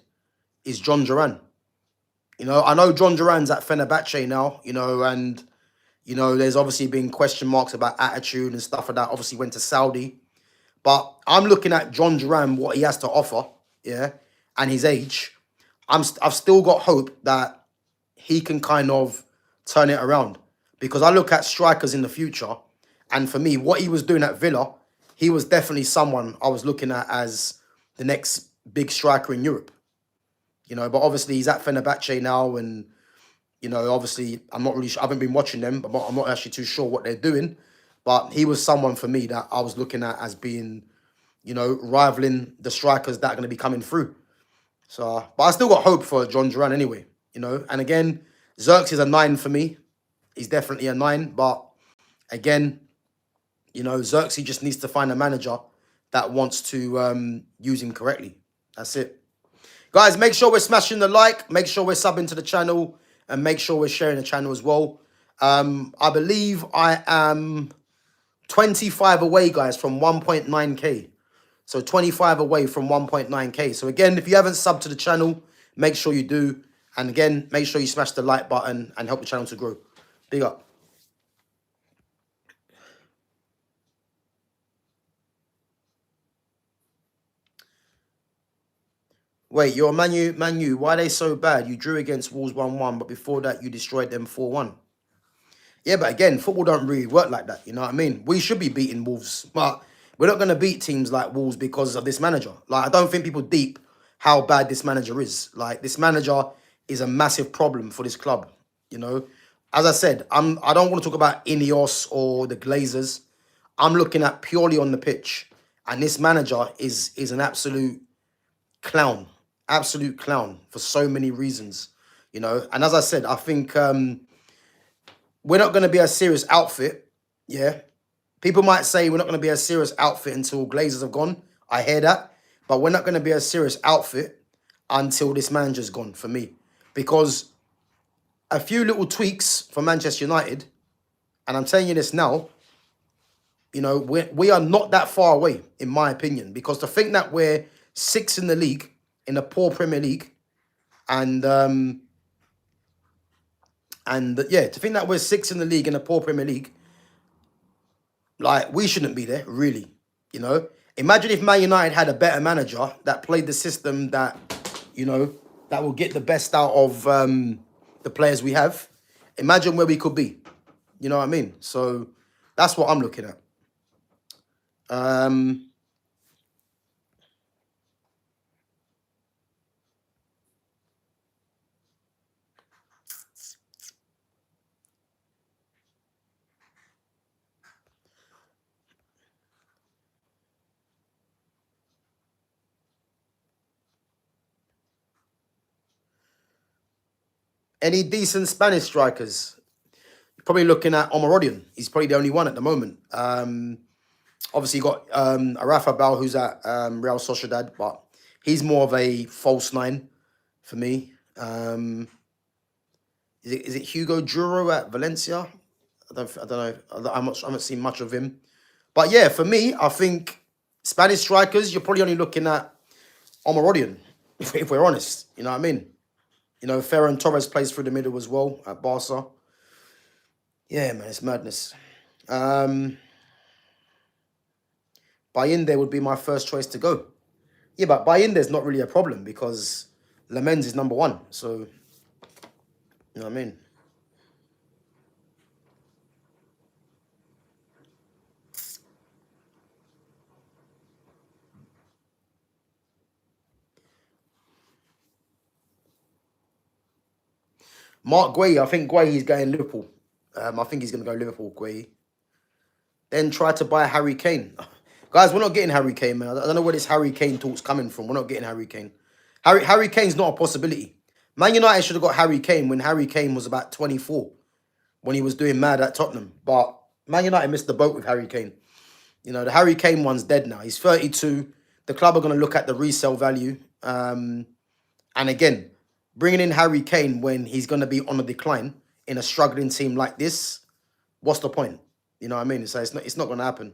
A: is John Duran. I know John Duran's at Fenerbahce now, and, there's obviously been question marks about attitude and stuff like that. Obviously went to Saudi. But I'm looking at John Duran, what he has to offer, yeah, and his age. I've still got hope that he can kind of turn it around. Because I look at strikers in the future, and for me, what he was doing at Villa, he was definitely someone I was looking at as the next big striker in Europe. But obviously he's at Fenerbahce now, and obviously I'm not really sure. I haven't been watching them, but I'm not actually too sure what they're doing. But he was someone for me that I was looking at as being, rivaling the strikers that are going to be coming through. So, but I still got hope for John Duran anyway, And again, Xerxes is a 9 for me. He's definitely a 9. But again, Xerxes just needs to find a manager that wants to use him correctly. That's it. Guys, make sure we're smashing the like. Make sure we're subbing to the channel. And make sure we're sharing the channel as well. I believe I am 25 away, guys, from 1.9k. So 25 away from 1.9k. So again, if you haven't subbed to the channel, make sure you do. And again, make sure you smash the like button and help the channel to grow. Big up. Wait, you're Man U. Why are they so bad? You drew against Wolves 1-1, but before that, you destroyed them 4-1. Yeah, but again, football don't really work like that. You know what I mean? We should be beating Wolves, but we're not going to beat teams like Wolves because of this manager. Like, I don't think people deep how bad this manager is. Like, this manager is a massive problem for this club. As I said, I don't want to talk about Ineos or the Glazers. I'm looking at purely on the pitch, and this manager is an absolute clown for so many reasons. And as I said, I think we're not going to be a serious outfit. Yeah. People might say we're not going to be a serious outfit until Glazers have gone. I hear that. But we're not going to be a serious outfit until this manager's gone, for me. Because a few little tweaks for Manchester United, and I'm telling you this now, we are not that far away, in my opinion. Because to think that we're 6th in the league, in a poor Premier League, and yeah, to think that we're 6th in the league in a poor Premier League, like, we shouldn't be there, really. Imagine if Man United had a better manager that played the system that, that will get the best out of the players we have. Imagine where we could be. You know what I mean? So that's what I'm looking at. Any decent Spanish strikers? Probably looking at Omarodian. He's probably the only one at the moment. Obviously, you got Rafa Bal, who's at Real Sociedad, but he's more of a false nine for me. Is it Hugo Duro at Valencia? I don't know. I haven't seen much of him. But yeah, for me, I think Spanish strikers, you're probably only looking at Omarodian, if we're honest. You know what I mean? You know, Ferran Torres plays through the middle as well at Barca. Yeah, man, it's madness. Bayinde would be my first choice to go. Yeah, but Bayinde's not really a problem because Lamens is number one. So, you know what I mean? Mark Guehi, I think Guehi's going Liverpool. I think he's going to go Liverpool, Guehi. Then try to buy Harry Kane. Guys, we're not getting Harry Kane, man. I don't know where this Harry Kane talk's coming from. We're not getting Harry Kane. Harry Kane's not a possibility. Man United should have got Harry Kane when Harry Kane was about 24, when he was doing mad at Tottenham. But Man United missed the boat with Harry Kane. You know, the Harry Kane one's dead now. He's 32. The club are going to look at the resale value. And again, bringing in Harry Kane when he's going to be on a decline in a struggling team like this, what's the point? You know what I mean? So it's not going to happen.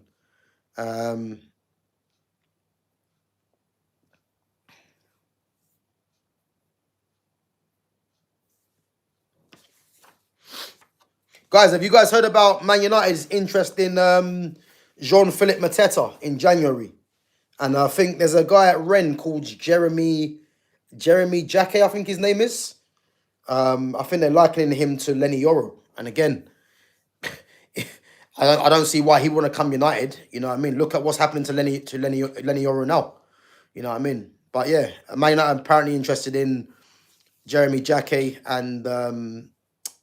A: Guys, have you guys heard about Man United's interest in Jean-Philippe Mateta in January? And I think there's a guy at Rennes called Jeremy Jacquet, I think his name is. I think they're likening him to Lenny Yoro. And again, I don't see why he want to come United. You know what I mean? Look at what's happening to Lenny Yoro now. You know what I mean? But yeah, Man United apparently interested in Jeremy Jacquet and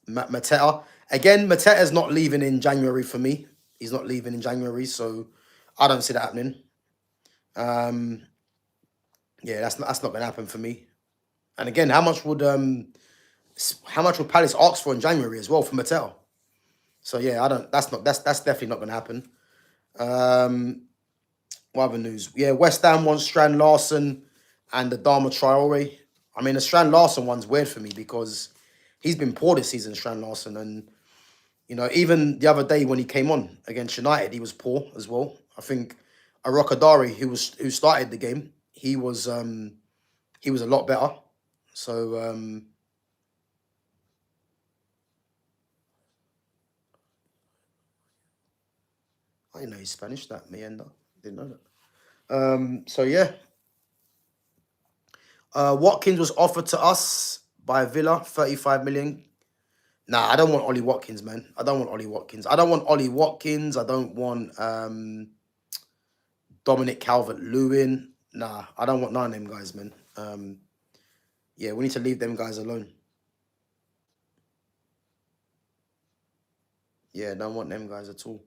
A: Mateta. Again, Mateta's not leaving in January for me. He's not leaving in January, so I don't see that happening. Yeah, that's not going to happen for me. And again, how much would Palace ask for in January as well for Mateta? So yeah, that's definitely not going to happen. What other news? Yeah, West Ham wants Strand Larson and the Dharma Traore. I mean, the Strand Larson one's weird for me because he's been poor this season, Strand Larson, and you know, even the other day when he came on against United, he was poor as well. I think Arokadari, who started the game, he was a lot better. So I didn't know he's Spanish. That Mienda, didn't know that. So yeah, Watkins was offered to us by Villa, 35 million. Nah, I don't want Ollie Watkins, man. I don't want Ollie Watkins. I don't want Ollie Watkins. I don't want Dominic Calvert-Lewin. Nah, I don't want none of them guys, man. Yeah, we need to leave them guys alone. Yeah, don't want them guys at all.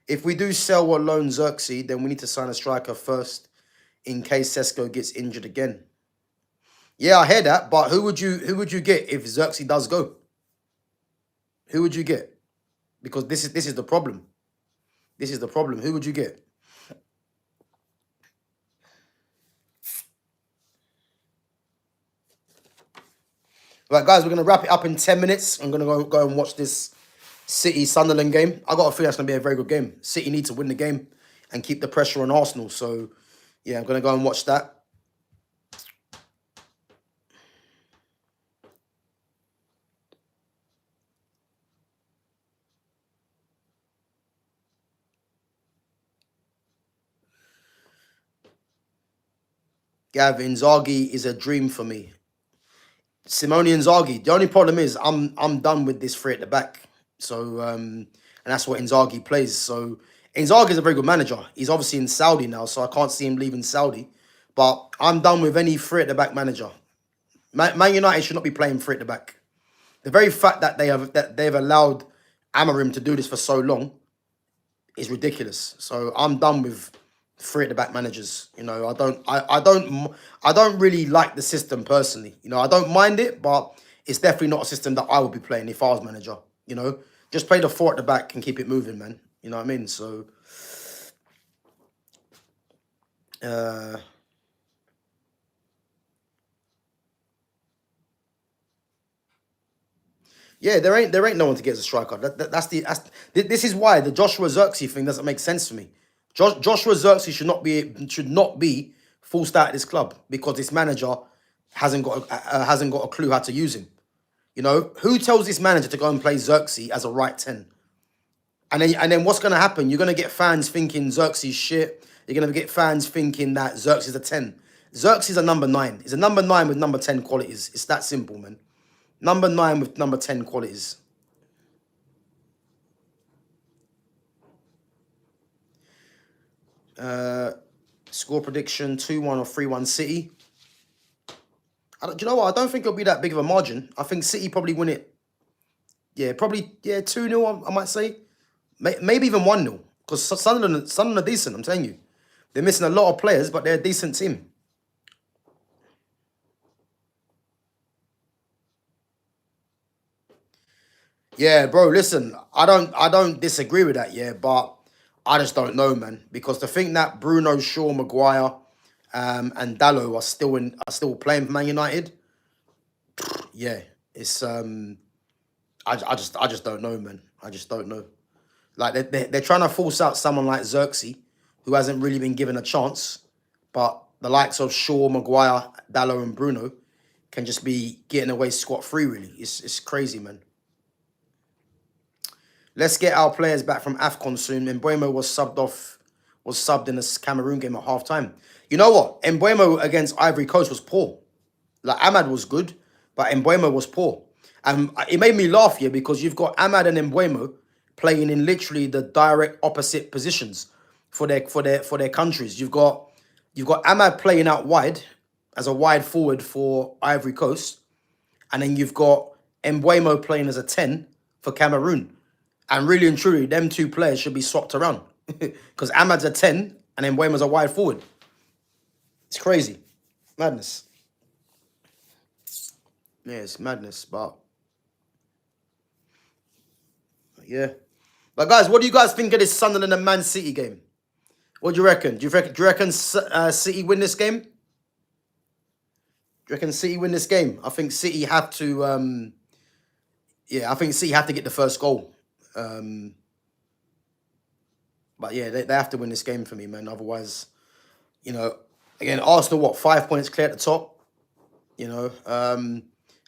A: If we do sell or loan Xerxes, then we need to sign a striker first in case Sesko gets injured again. Yeah, I hear that, but who would you get if Xerxes does go? Who would you get? Because this is the problem. This is the problem. Who would you get? Right, guys, we're going to wrap it up in 10 minutes. I'm going to go and watch this City-Sunderland game. I got a feeling that's going to be a very good game. City need to win the game and keep the pressure on Arsenal. So, yeah, I'm going to go and watch that. Gav, Inzaghi is a dream for me. Simone Inzaghi. The only problem is I'm done with this three at the back. So and that's what Inzaghi plays. So Inzaghi is a very good manager. He's obviously in Saudi now, so I can't see him leaving Saudi. But I'm done with any three at the back manager. Man United should not be playing three at the back. The very fact that they've allowed Amorim to do this for so long is ridiculous. So I'm done with three at the back managers. You know, I don't really like the system personally. You know, I don't mind it, but it's definitely not a system that I would be playing if I was manager. You know, just play the 4 at the back and keep it moving, man. You know what I mean? So, yeah, there ain't no one to get as a striker. This is why the Joshua Xerxes thing doesn't make sense for me. Joshua Xerxes should not be full start at this club because this manager hasn't got a clue how to use him. You know, who tells this manager to go and play Xerxes as a right 10? And then what's gonna happen? You're gonna get fans thinking Xerxes shit. You're gonna get fans thinking that Xerxes is a 10. Xerxes is a number 9. He's a number 9 with number 10 qualities. It's that simple, man. Number 9 with number 10 qualities. Score prediction 2-1 or 3-1 City. Do you know what? I don't think it'll be that big of a margin. I think City probably win it. Yeah, probably 2-0, I might say. Maybe even 1-0. Because Sunderland are decent, I'm telling you. They're missing a lot of players, but they're a decent team. Yeah, bro, listen, I don't disagree with that, yeah, but I just don't know, man. Because to think that Bruno, Shaw, Maguire, and Dallo are still playing for Man United, yeah, it's I just don't know, man. I just don't know. Like they're trying to force out someone like Xerxes, who hasn't really been given a chance, but the likes of Shaw, Maguire, Dallo, and Bruno can just be getting away scot-free, really. It's crazy, man. Let's get our players back from AFCON soon. Mbuemo was subbed in the Cameroon game at half-time. You know what? Mbuemo against Ivory Coast was poor. Like, Ahmad was good, but Mbuemo was poor. And it made me laugh here because you've got Ahmad and Mbuemo playing in literally the direct opposite positions for their countries. You've got Ahmad playing out wide as a wide forward for Ivory Coast, and then you've got Mbuemo playing as a 10 for Cameroon. And really and truly, them two players should be swapped around because Ahmad's a 10 and Mbuemo's a wide forward. It's crazy. Madness. Yeah, it's madness, but yeah. But guys, what do you guys think of this Sunderland and Man City game? What do you reckon? Do you reckon City win this game? Do you reckon City win this game? I think City have to. I think City have to get the first goal. But yeah, they have to win this game for me, man. Otherwise, again, Arsenal, 5 points clear at the top.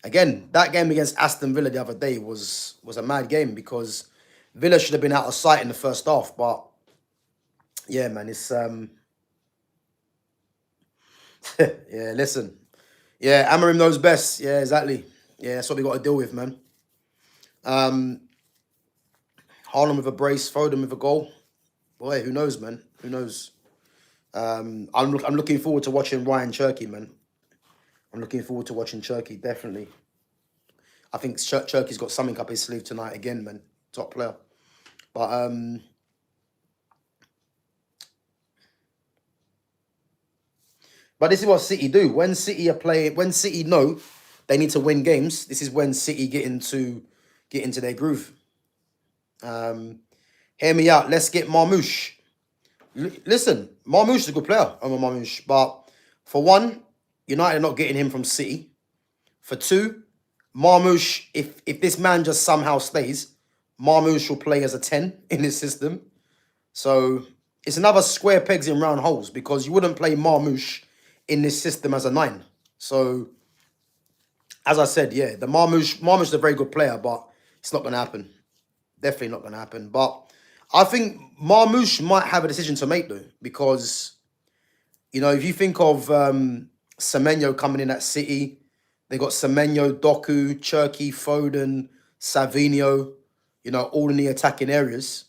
A: Again, that game against Aston Villa the other day was a mad game because Villa should have been out of sight in the first half. But yeah, man, it's yeah. Listen, yeah, Amorim knows best. Yeah, exactly. Yeah, that's what we got to deal with, man. Haaland with a brace, Foden with a goal. Boy, who knows, man? Who knows? I'm looking forward to watching Ryan Cherky, man. I'm looking forward to watching Cherky, definitely. I think Cherky's got something up his sleeve tonight again, man. Top player. But this is what City do. When City know they need to win games, this is when City get into their groove. Hear me out. Let's get Marmoush. Listen, Marmoush is a good player, Omar Marmoush. But for one, United are not getting him from City. For two, Marmoush, if this man just somehow stays, Marmoush will play as a 10 in this system. So it's another square pegs in round holes because you wouldn't play Marmoush in this system as a 9. So, as I said, yeah, the Marmoush is a very good player, but it's not going to happen. Definitely not going to happen. But I think Marmoush might have a decision to make, though, because, if you think of Semenyo coming in at City, they got Semenyo, Doku, Cherky, Foden, Savinho, all in the attacking areas.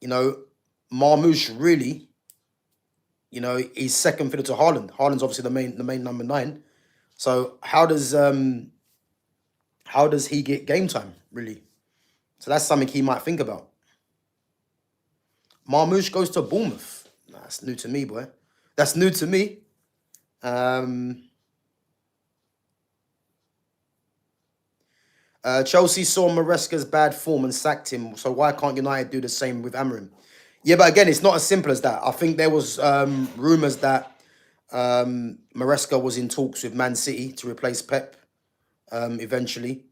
A: Marmoush really, is second fiddle to Haaland. Haaland's obviously the main number 9. So how does he get game time, really? So that's something he might think about. Marmoush goes to Bournemouth. Nah, that's new to me, boy. That's new to me. Chelsea saw Maresca's bad form and sacked him. So why can't United do the same with Amorim? Yeah, but again, it's not as simple as that. I think there was rumours that Maresca was in talks with Man City to replace Pep eventually.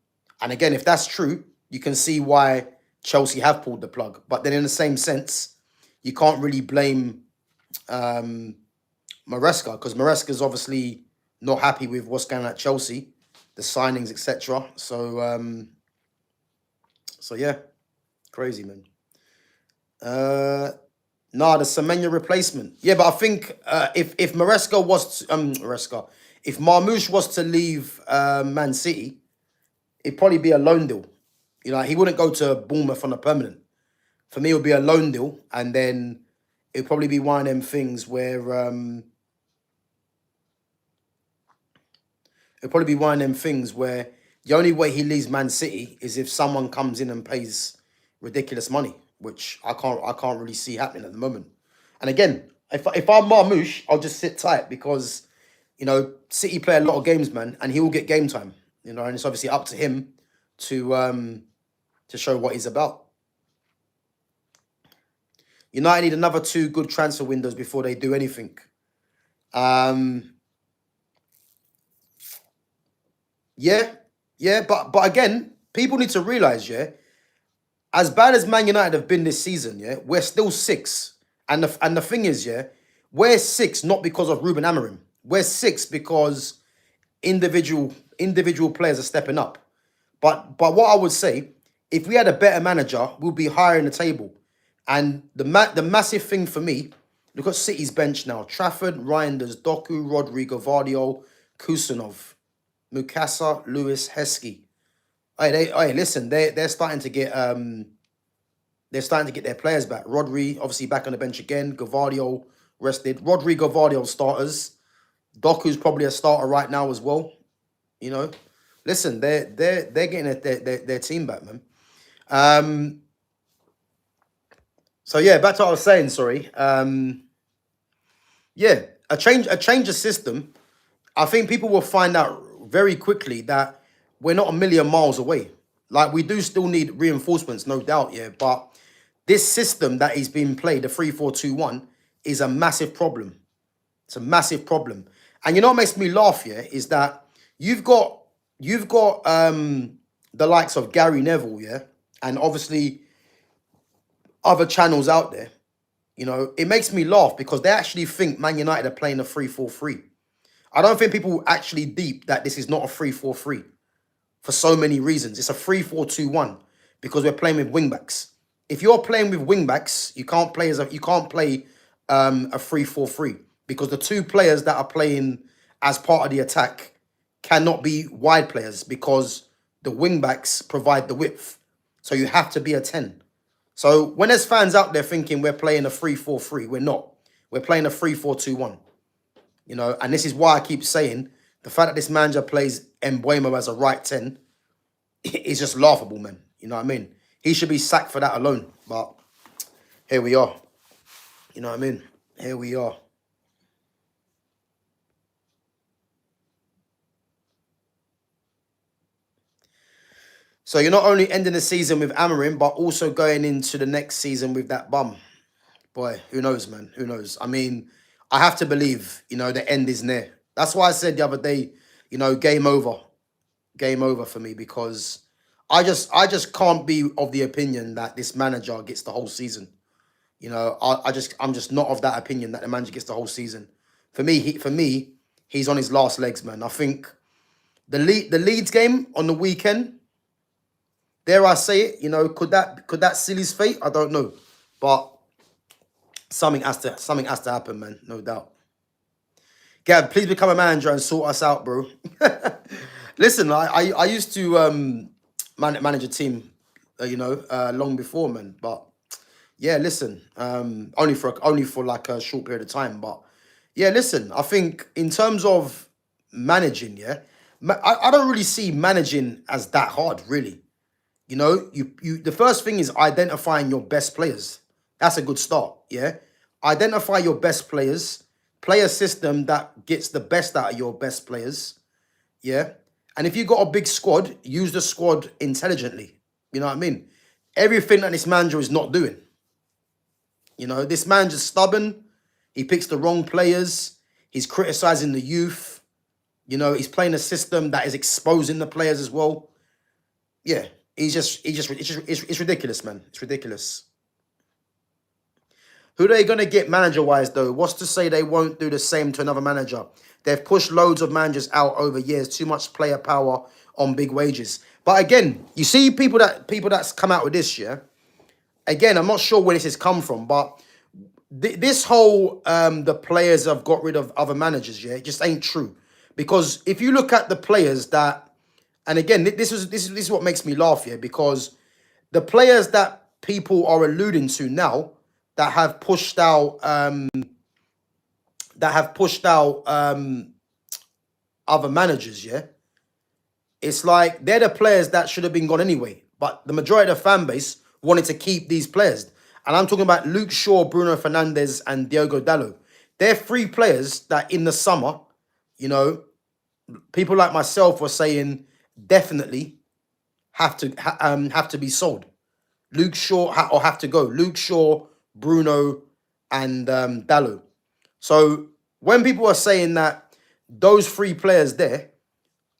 A: And again, if that's true, you can see why Chelsea have pulled the plug. But then in the same sense, you can't really blame Maresca, because Maresca's obviously not happy with what's going on at Chelsea, the signings, etc. So yeah, crazy, man. Nah, the Semenya replacement. Yeah, but I think if Maresca was to, Maresca, if Marmoush was to leave Man City, it'd probably be a loan deal. You know, he wouldn't go to Bournemouth on a permanent. For me, it would be a loan deal, and then it'd probably be one of them things where the only way he leaves Man City is if someone comes in and pays ridiculous money, which I can't really see happening at the moment. And again, if I'm Marmoush, I'll just sit tight because, you know, City play a lot of games, man, and he will get game time. You know, and it's obviously up to him to show what he's about. United need another 2 good transfer windows before they do anything. Yeah, but again, people need to realise, yeah, as bad as Man United have been this season, yeah, we're still 6. And the thing is, yeah, we're 6 not because of Ruben Amorim. We're 6 because individual players are stepping up. But what I would say, if we had a better manager, we'll be higher in the table. And the massive thing for me, look at City's bench now. Trafford, Reinders, Doku, Rodrigo, Vardio, Kusanov, Mukasa, Lewis, Heskey. Listen, they're starting to get their players back. Rodri obviously back on the bench again. Gavardio rested. Rodrigo, Gavardio starters. Doku's probably a starter right now as well. You know, listen, they're getting their team back, man. So yeah, back to what I was saying. Sorry. Yeah, a change of system. I think people will find out very quickly that we're not a million miles away. Like, we do still need reinforcements, no doubt, yeah. But this system that is being played, the 3-4-2-1, is a massive problem. It's a massive problem. And you know what makes me laugh, yeah, is that you've got the likes of Gary Neville, yeah, and obviously other channels out there. You know, it makes me laugh because they actually think Man United are playing a 3-4-3. I don't think people actually deep that this is not a 3-4-3 for so many reasons. It's a 3-4-2-1 because we're playing with wingbacks. If you're playing with wingbacks, you can't play a 3-4-3 because the 2 players that are playing as part of the attack cannot be wide players because the wingbacks provide the width. So you have to be a 10. So when there's fans out there thinking we're playing a 3-4-3, we're not. We're playing a 3-4-2-1. You know, and this is why I keep saying the fact that this manager plays Mbuemo as a right 10 is just laughable, man. You know what I mean? He should be sacked for that alone. But here we are. You know what I mean? Here we are. So you're not only ending the season with Amorim, but also going into the next season with that bum. Boy, who knows, man? Who knows? I mean, I have to believe, you know, the end is near. That's why I said the other day, you know, game over. Game over for me because I just can't be of the opinion that this manager gets the whole season. You know, I'm just not of that opinion that the manager gets the whole season. For me, he's on his last legs, man. I think the Leeds game on the weekend, dare I say it, you know, could that seal his fate? I don't know. But something has to happen, man, no doubt. Gav, please become a manager and sort us out, bro. Listen, I used to manage a team, you know, long before, man. But yeah, listen, only for like a short period of time. But yeah, listen, I think in terms of managing, yeah, I don't really see managing as that hard, really. You know, you the first thing is identifying your best players. That's a good start, yeah. Identify your best players, play a system that gets the best out of your best players, yeah. And if you got a big squad, use the squad intelligently. You know what I mean? Everything that this manager is not doing. You know, this manager's stubborn. He picks the wrong players. He's criticizing the youth. You know, he's playing a system that is exposing the players as well. Yeah, it's ridiculous, man. It's ridiculous. Who are they going to get manager-wise, though? What's to say they won't do the same to another manager? They've pushed loads of managers out over years. Too much player power on big wages. But again, you see people that's come out with this, yeah? Again, I'm not sure where this has come from, but this whole the players have got rid of other managers, yeah? It just ain't true. Because if you look at the players that... And again, this is what makes me laugh, yeah? Because the players that people are alluding to now... that have pushed out other managers, yeah? It's like they're the players that should have been gone anyway. But the majority of the fan base wanted to keep these players. And I'm talking about Luke Shaw, Bruno Fernandes, and Diogo Dalot. They're three players that in the summer, you know, people like myself were saying definitely have to be sold. Luke Shaw or have to go. Luke Shaw, Bruno, and Dalot. So when people are saying that those three players there,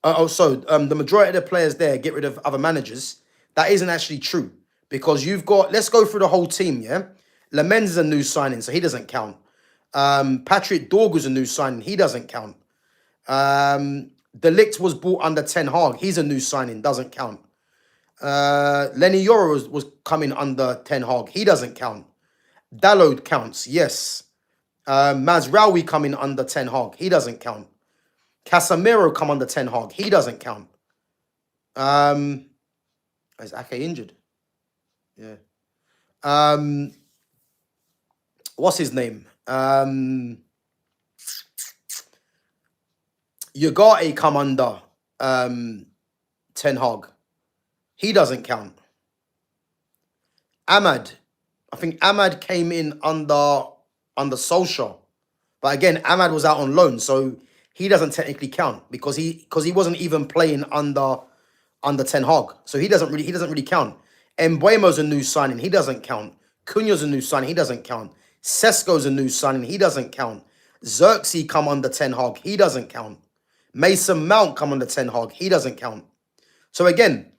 A: the majority of the players there get rid of other managers, that isn't actually true. Because you've got, let's go through the whole team, yeah? Lamens is a new signing, so he doesn't count. Patrick Dorgu's a new signing, he doesn't count. De Ligt was bought under Ten Hag, he's a new signing, doesn't count. Lenny Yoro was coming under Ten Hag, he doesn't count. Dalot counts, yes. Mazraoui coming under Ten Hag, he doesn't count. Casemiro come under Ten Hag, he doesn't count. Is Ake injured? Yeah. What's his name? Ugarte come under Ten Hag. He doesn't count. Ahmad. I think Ahmad came in under Solskjaer. But again, Ahmad was out on loan, so he doesn't technically count because he wasn't even playing under Ten Hag. So he doesn't really count. Mbuemo's a new signing, he doesn't count. Cunha's a new signing, he doesn't count. Sesko's a new signing, he doesn't count. Xerxes come under Ten Hag, he doesn't count. Mason Mount come under Ten Hag, he doesn't count. So again,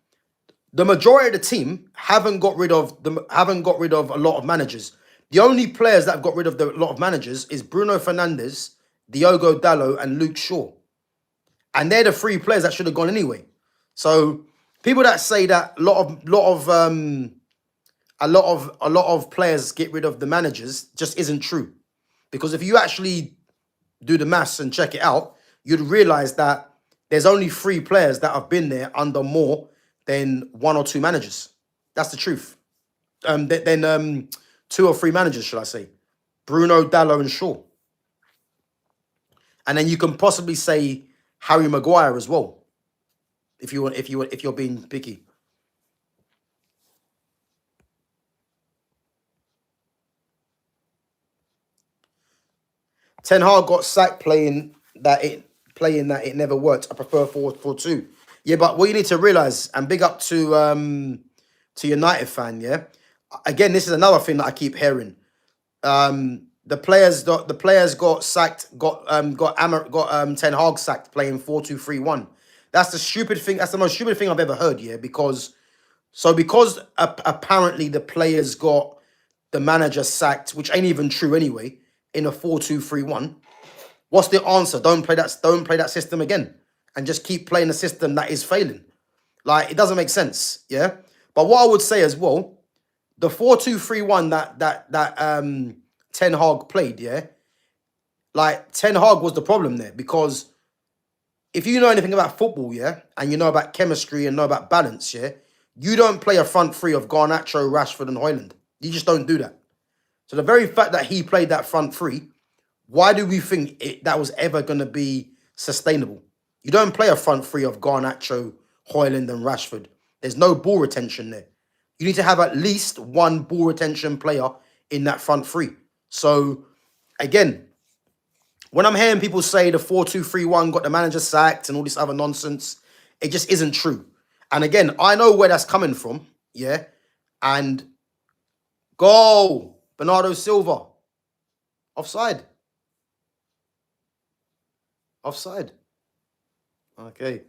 A: the majority of the team haven't got rid of a lot of managers. The only players that have got rid of a lot of managers is Bruno Fernandes, Diogo Dalot, and Luke Shaw. And they're the three players that should have gone anyway. So people that say that a lot of players get rid of the managers just isn't true. Because if you actually do the maths and check it out, you'd realize that there's only three players that have been there under more than one or two managers. That's the truth. Then two or three managers, should I say? Bruno, Dalot, and Shaw. And then you can possibly say Harry Maguire as well, if you're being picky. Ten Hag got sacked playing that it never worked. I prefer 4-4-2. Yeah, but what you need to realize, and big up to United fan, yeah. Again, this is another thing that I keep hearing. The players got sacked, got Ten Hag sacked playing 4-2-3-1. That's the stupid thing. That's the most stupid thing I've ever heard, yeah. Because apparently the players got the manager sacked, which ain't even true anyway, in a 4-2-3-1. What's the answer? Don't play that system again, and just keep playing a system that is failing. Like, it doesn't make sense, yeah. But what I would say as well, the 4-2-3-1 that Ten Hag played, yeah, like Ten Hag was the problem there, because if you know anything about football, yeah, and you know about chemistry and know about balance, yeah, you don't play a front three of Garnacho, Rashford, and Højlund. You just don't do that. So the very fact that he played that front three, why do we think that was ever going to be sustainable? You don't play a front three of Garnacho, Højlund, and Rashford. There's no ball retention there. You need to have at least one ball retention player in that front three. So, again, when I'm hearing people say the 4-2-3-1 got the manager sacked and all this other nonsense, It just isn't true. And again, I know where that's coming from. Yeah. And goal. Bernardo Silva. Offside. Offside. Okay.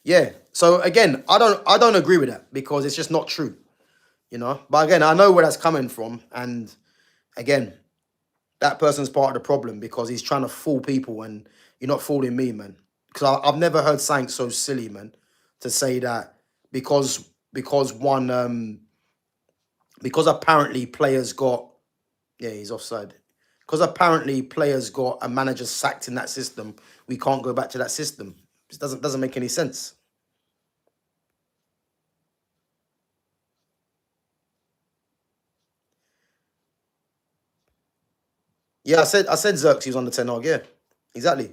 A: Yeah. So again, I don't agree with that because it's just not true. You know. But again, I know where that's coming from. And again, that person's part of the problem because he's trying to fool people, and you're not fooling me, man. Because I've never heard something so silly, man, to say that because one because apparently players got, yeah, he's offside. Because apparently players got a manager sacked in that system, we can't go back to that system. It doesn't make any sense. Yeah, I said Xerxes was under Ten Hag. Yeah, exactly.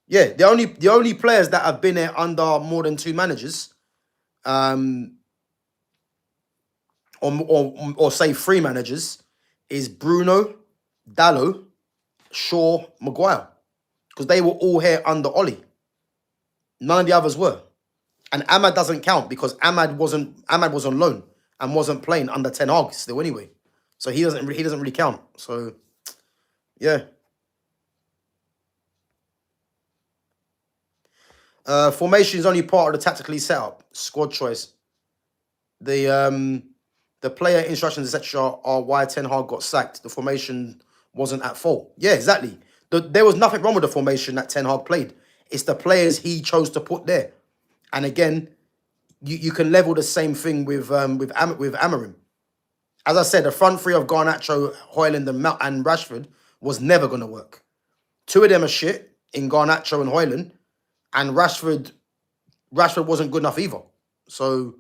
A: Yeah, the only players that have been there under more than two managers, um, or say three managers, is Bruno, Dallo, Shaw, Maguire, because they were all here under Ollie. None of the others were, and Ahmad doesn't count because Ahmad was on loan and wasn't playing under Ten Hag still anyway, so he doesn't really count. So yeah, formation is only part of the tactically set up squad choice. The the player instructions, etc., are why Ten Hag got sacked. The formation wasn't at fault. Yeah, exactly. There was nothing wrong with the formation that Ten Hag played. It's the players he chose to put there. And again, you can level the same thing with Amarim. As I said, the front three of Garnacho, Hoyland, and Rashford was never going to work. Two of them are shit in Garnacho and Hoyland, and Rashford wasn't good enough either. So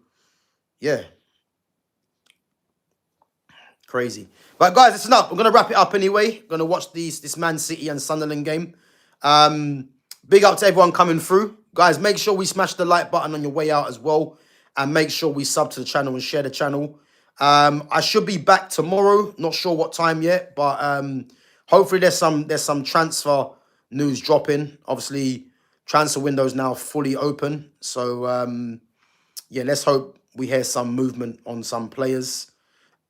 A: yeah. Crazy. But guys, it's enough. I'm gonna wrap it up anyway. Gonna watch this Man City and Sunderland game. Big up to everyone coming through. Guys, make sure we smash the like button on your way out as well. And make sure we sub to the channel and share the channel. I should be back tomorrow. Not sure what time yet, but hopefully there's some transfer news dropping. Obviously, transfer window's now fully open. So yeah, let's hope we hear some movement on some players.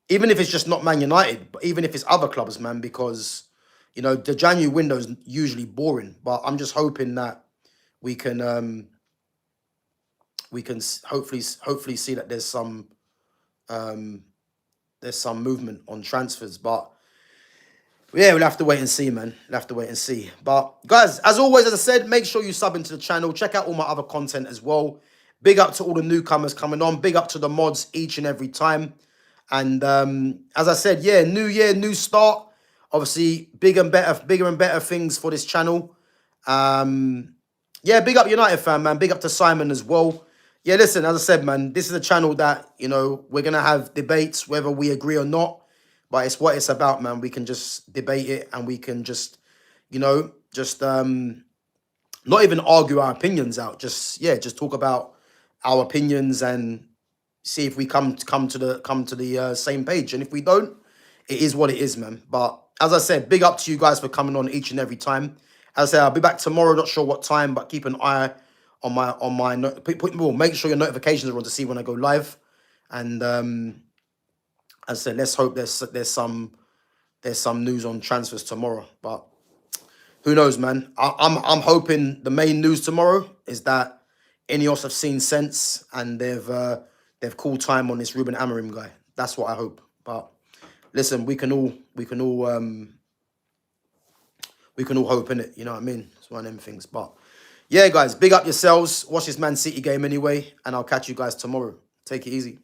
A: Even if it's just not Man United, but even if it's other clubs, man, because, the January window is usually boring. But I'm just hoping that we can hopefully see that there's some movement on transfers. But yeah, we'll have to wait and see, man. We'll have to wait and see. But guys, as always, as I said, make sure you sub into the channel. Check out all my other content as well. Big up to all the newcomers coming on. Big up to the mods each and every time. And as I said, yeah, new year, new start. Obviously, bigger and better things for this channel. Yeah, big up United fan, man. Big up to Simon as well. Yeah, listen, as I said, man, this is a channel that, we're going to have debates, whether we agree or not. But it's what it's about, man. We can just debate it, and we can just, not even argue our opinions out. Just talk about our opinions and see if we come to the same page. And if we don't, it is what it is, man. But as I said, big up to you guys for coming on each and every time. As I said, I'll be back tomorrow. Not sure what time, but keep an eye on my make sure your notifications are on to see when I go live. And as I said, let's hope there's some news on transfers tomorrow. But who knows, man? I'm hoping the main news tomorrow is that Ineos have seen sense and they've called time on this Ruben Amorim guy. That's what I hope. But listen, we can all hope in it. You know what I mean? It's one of them things. But yeah, guys, big up yourselves. Watch this Man City game anyway, and I'll catch you guys tomorrow. Take it easy.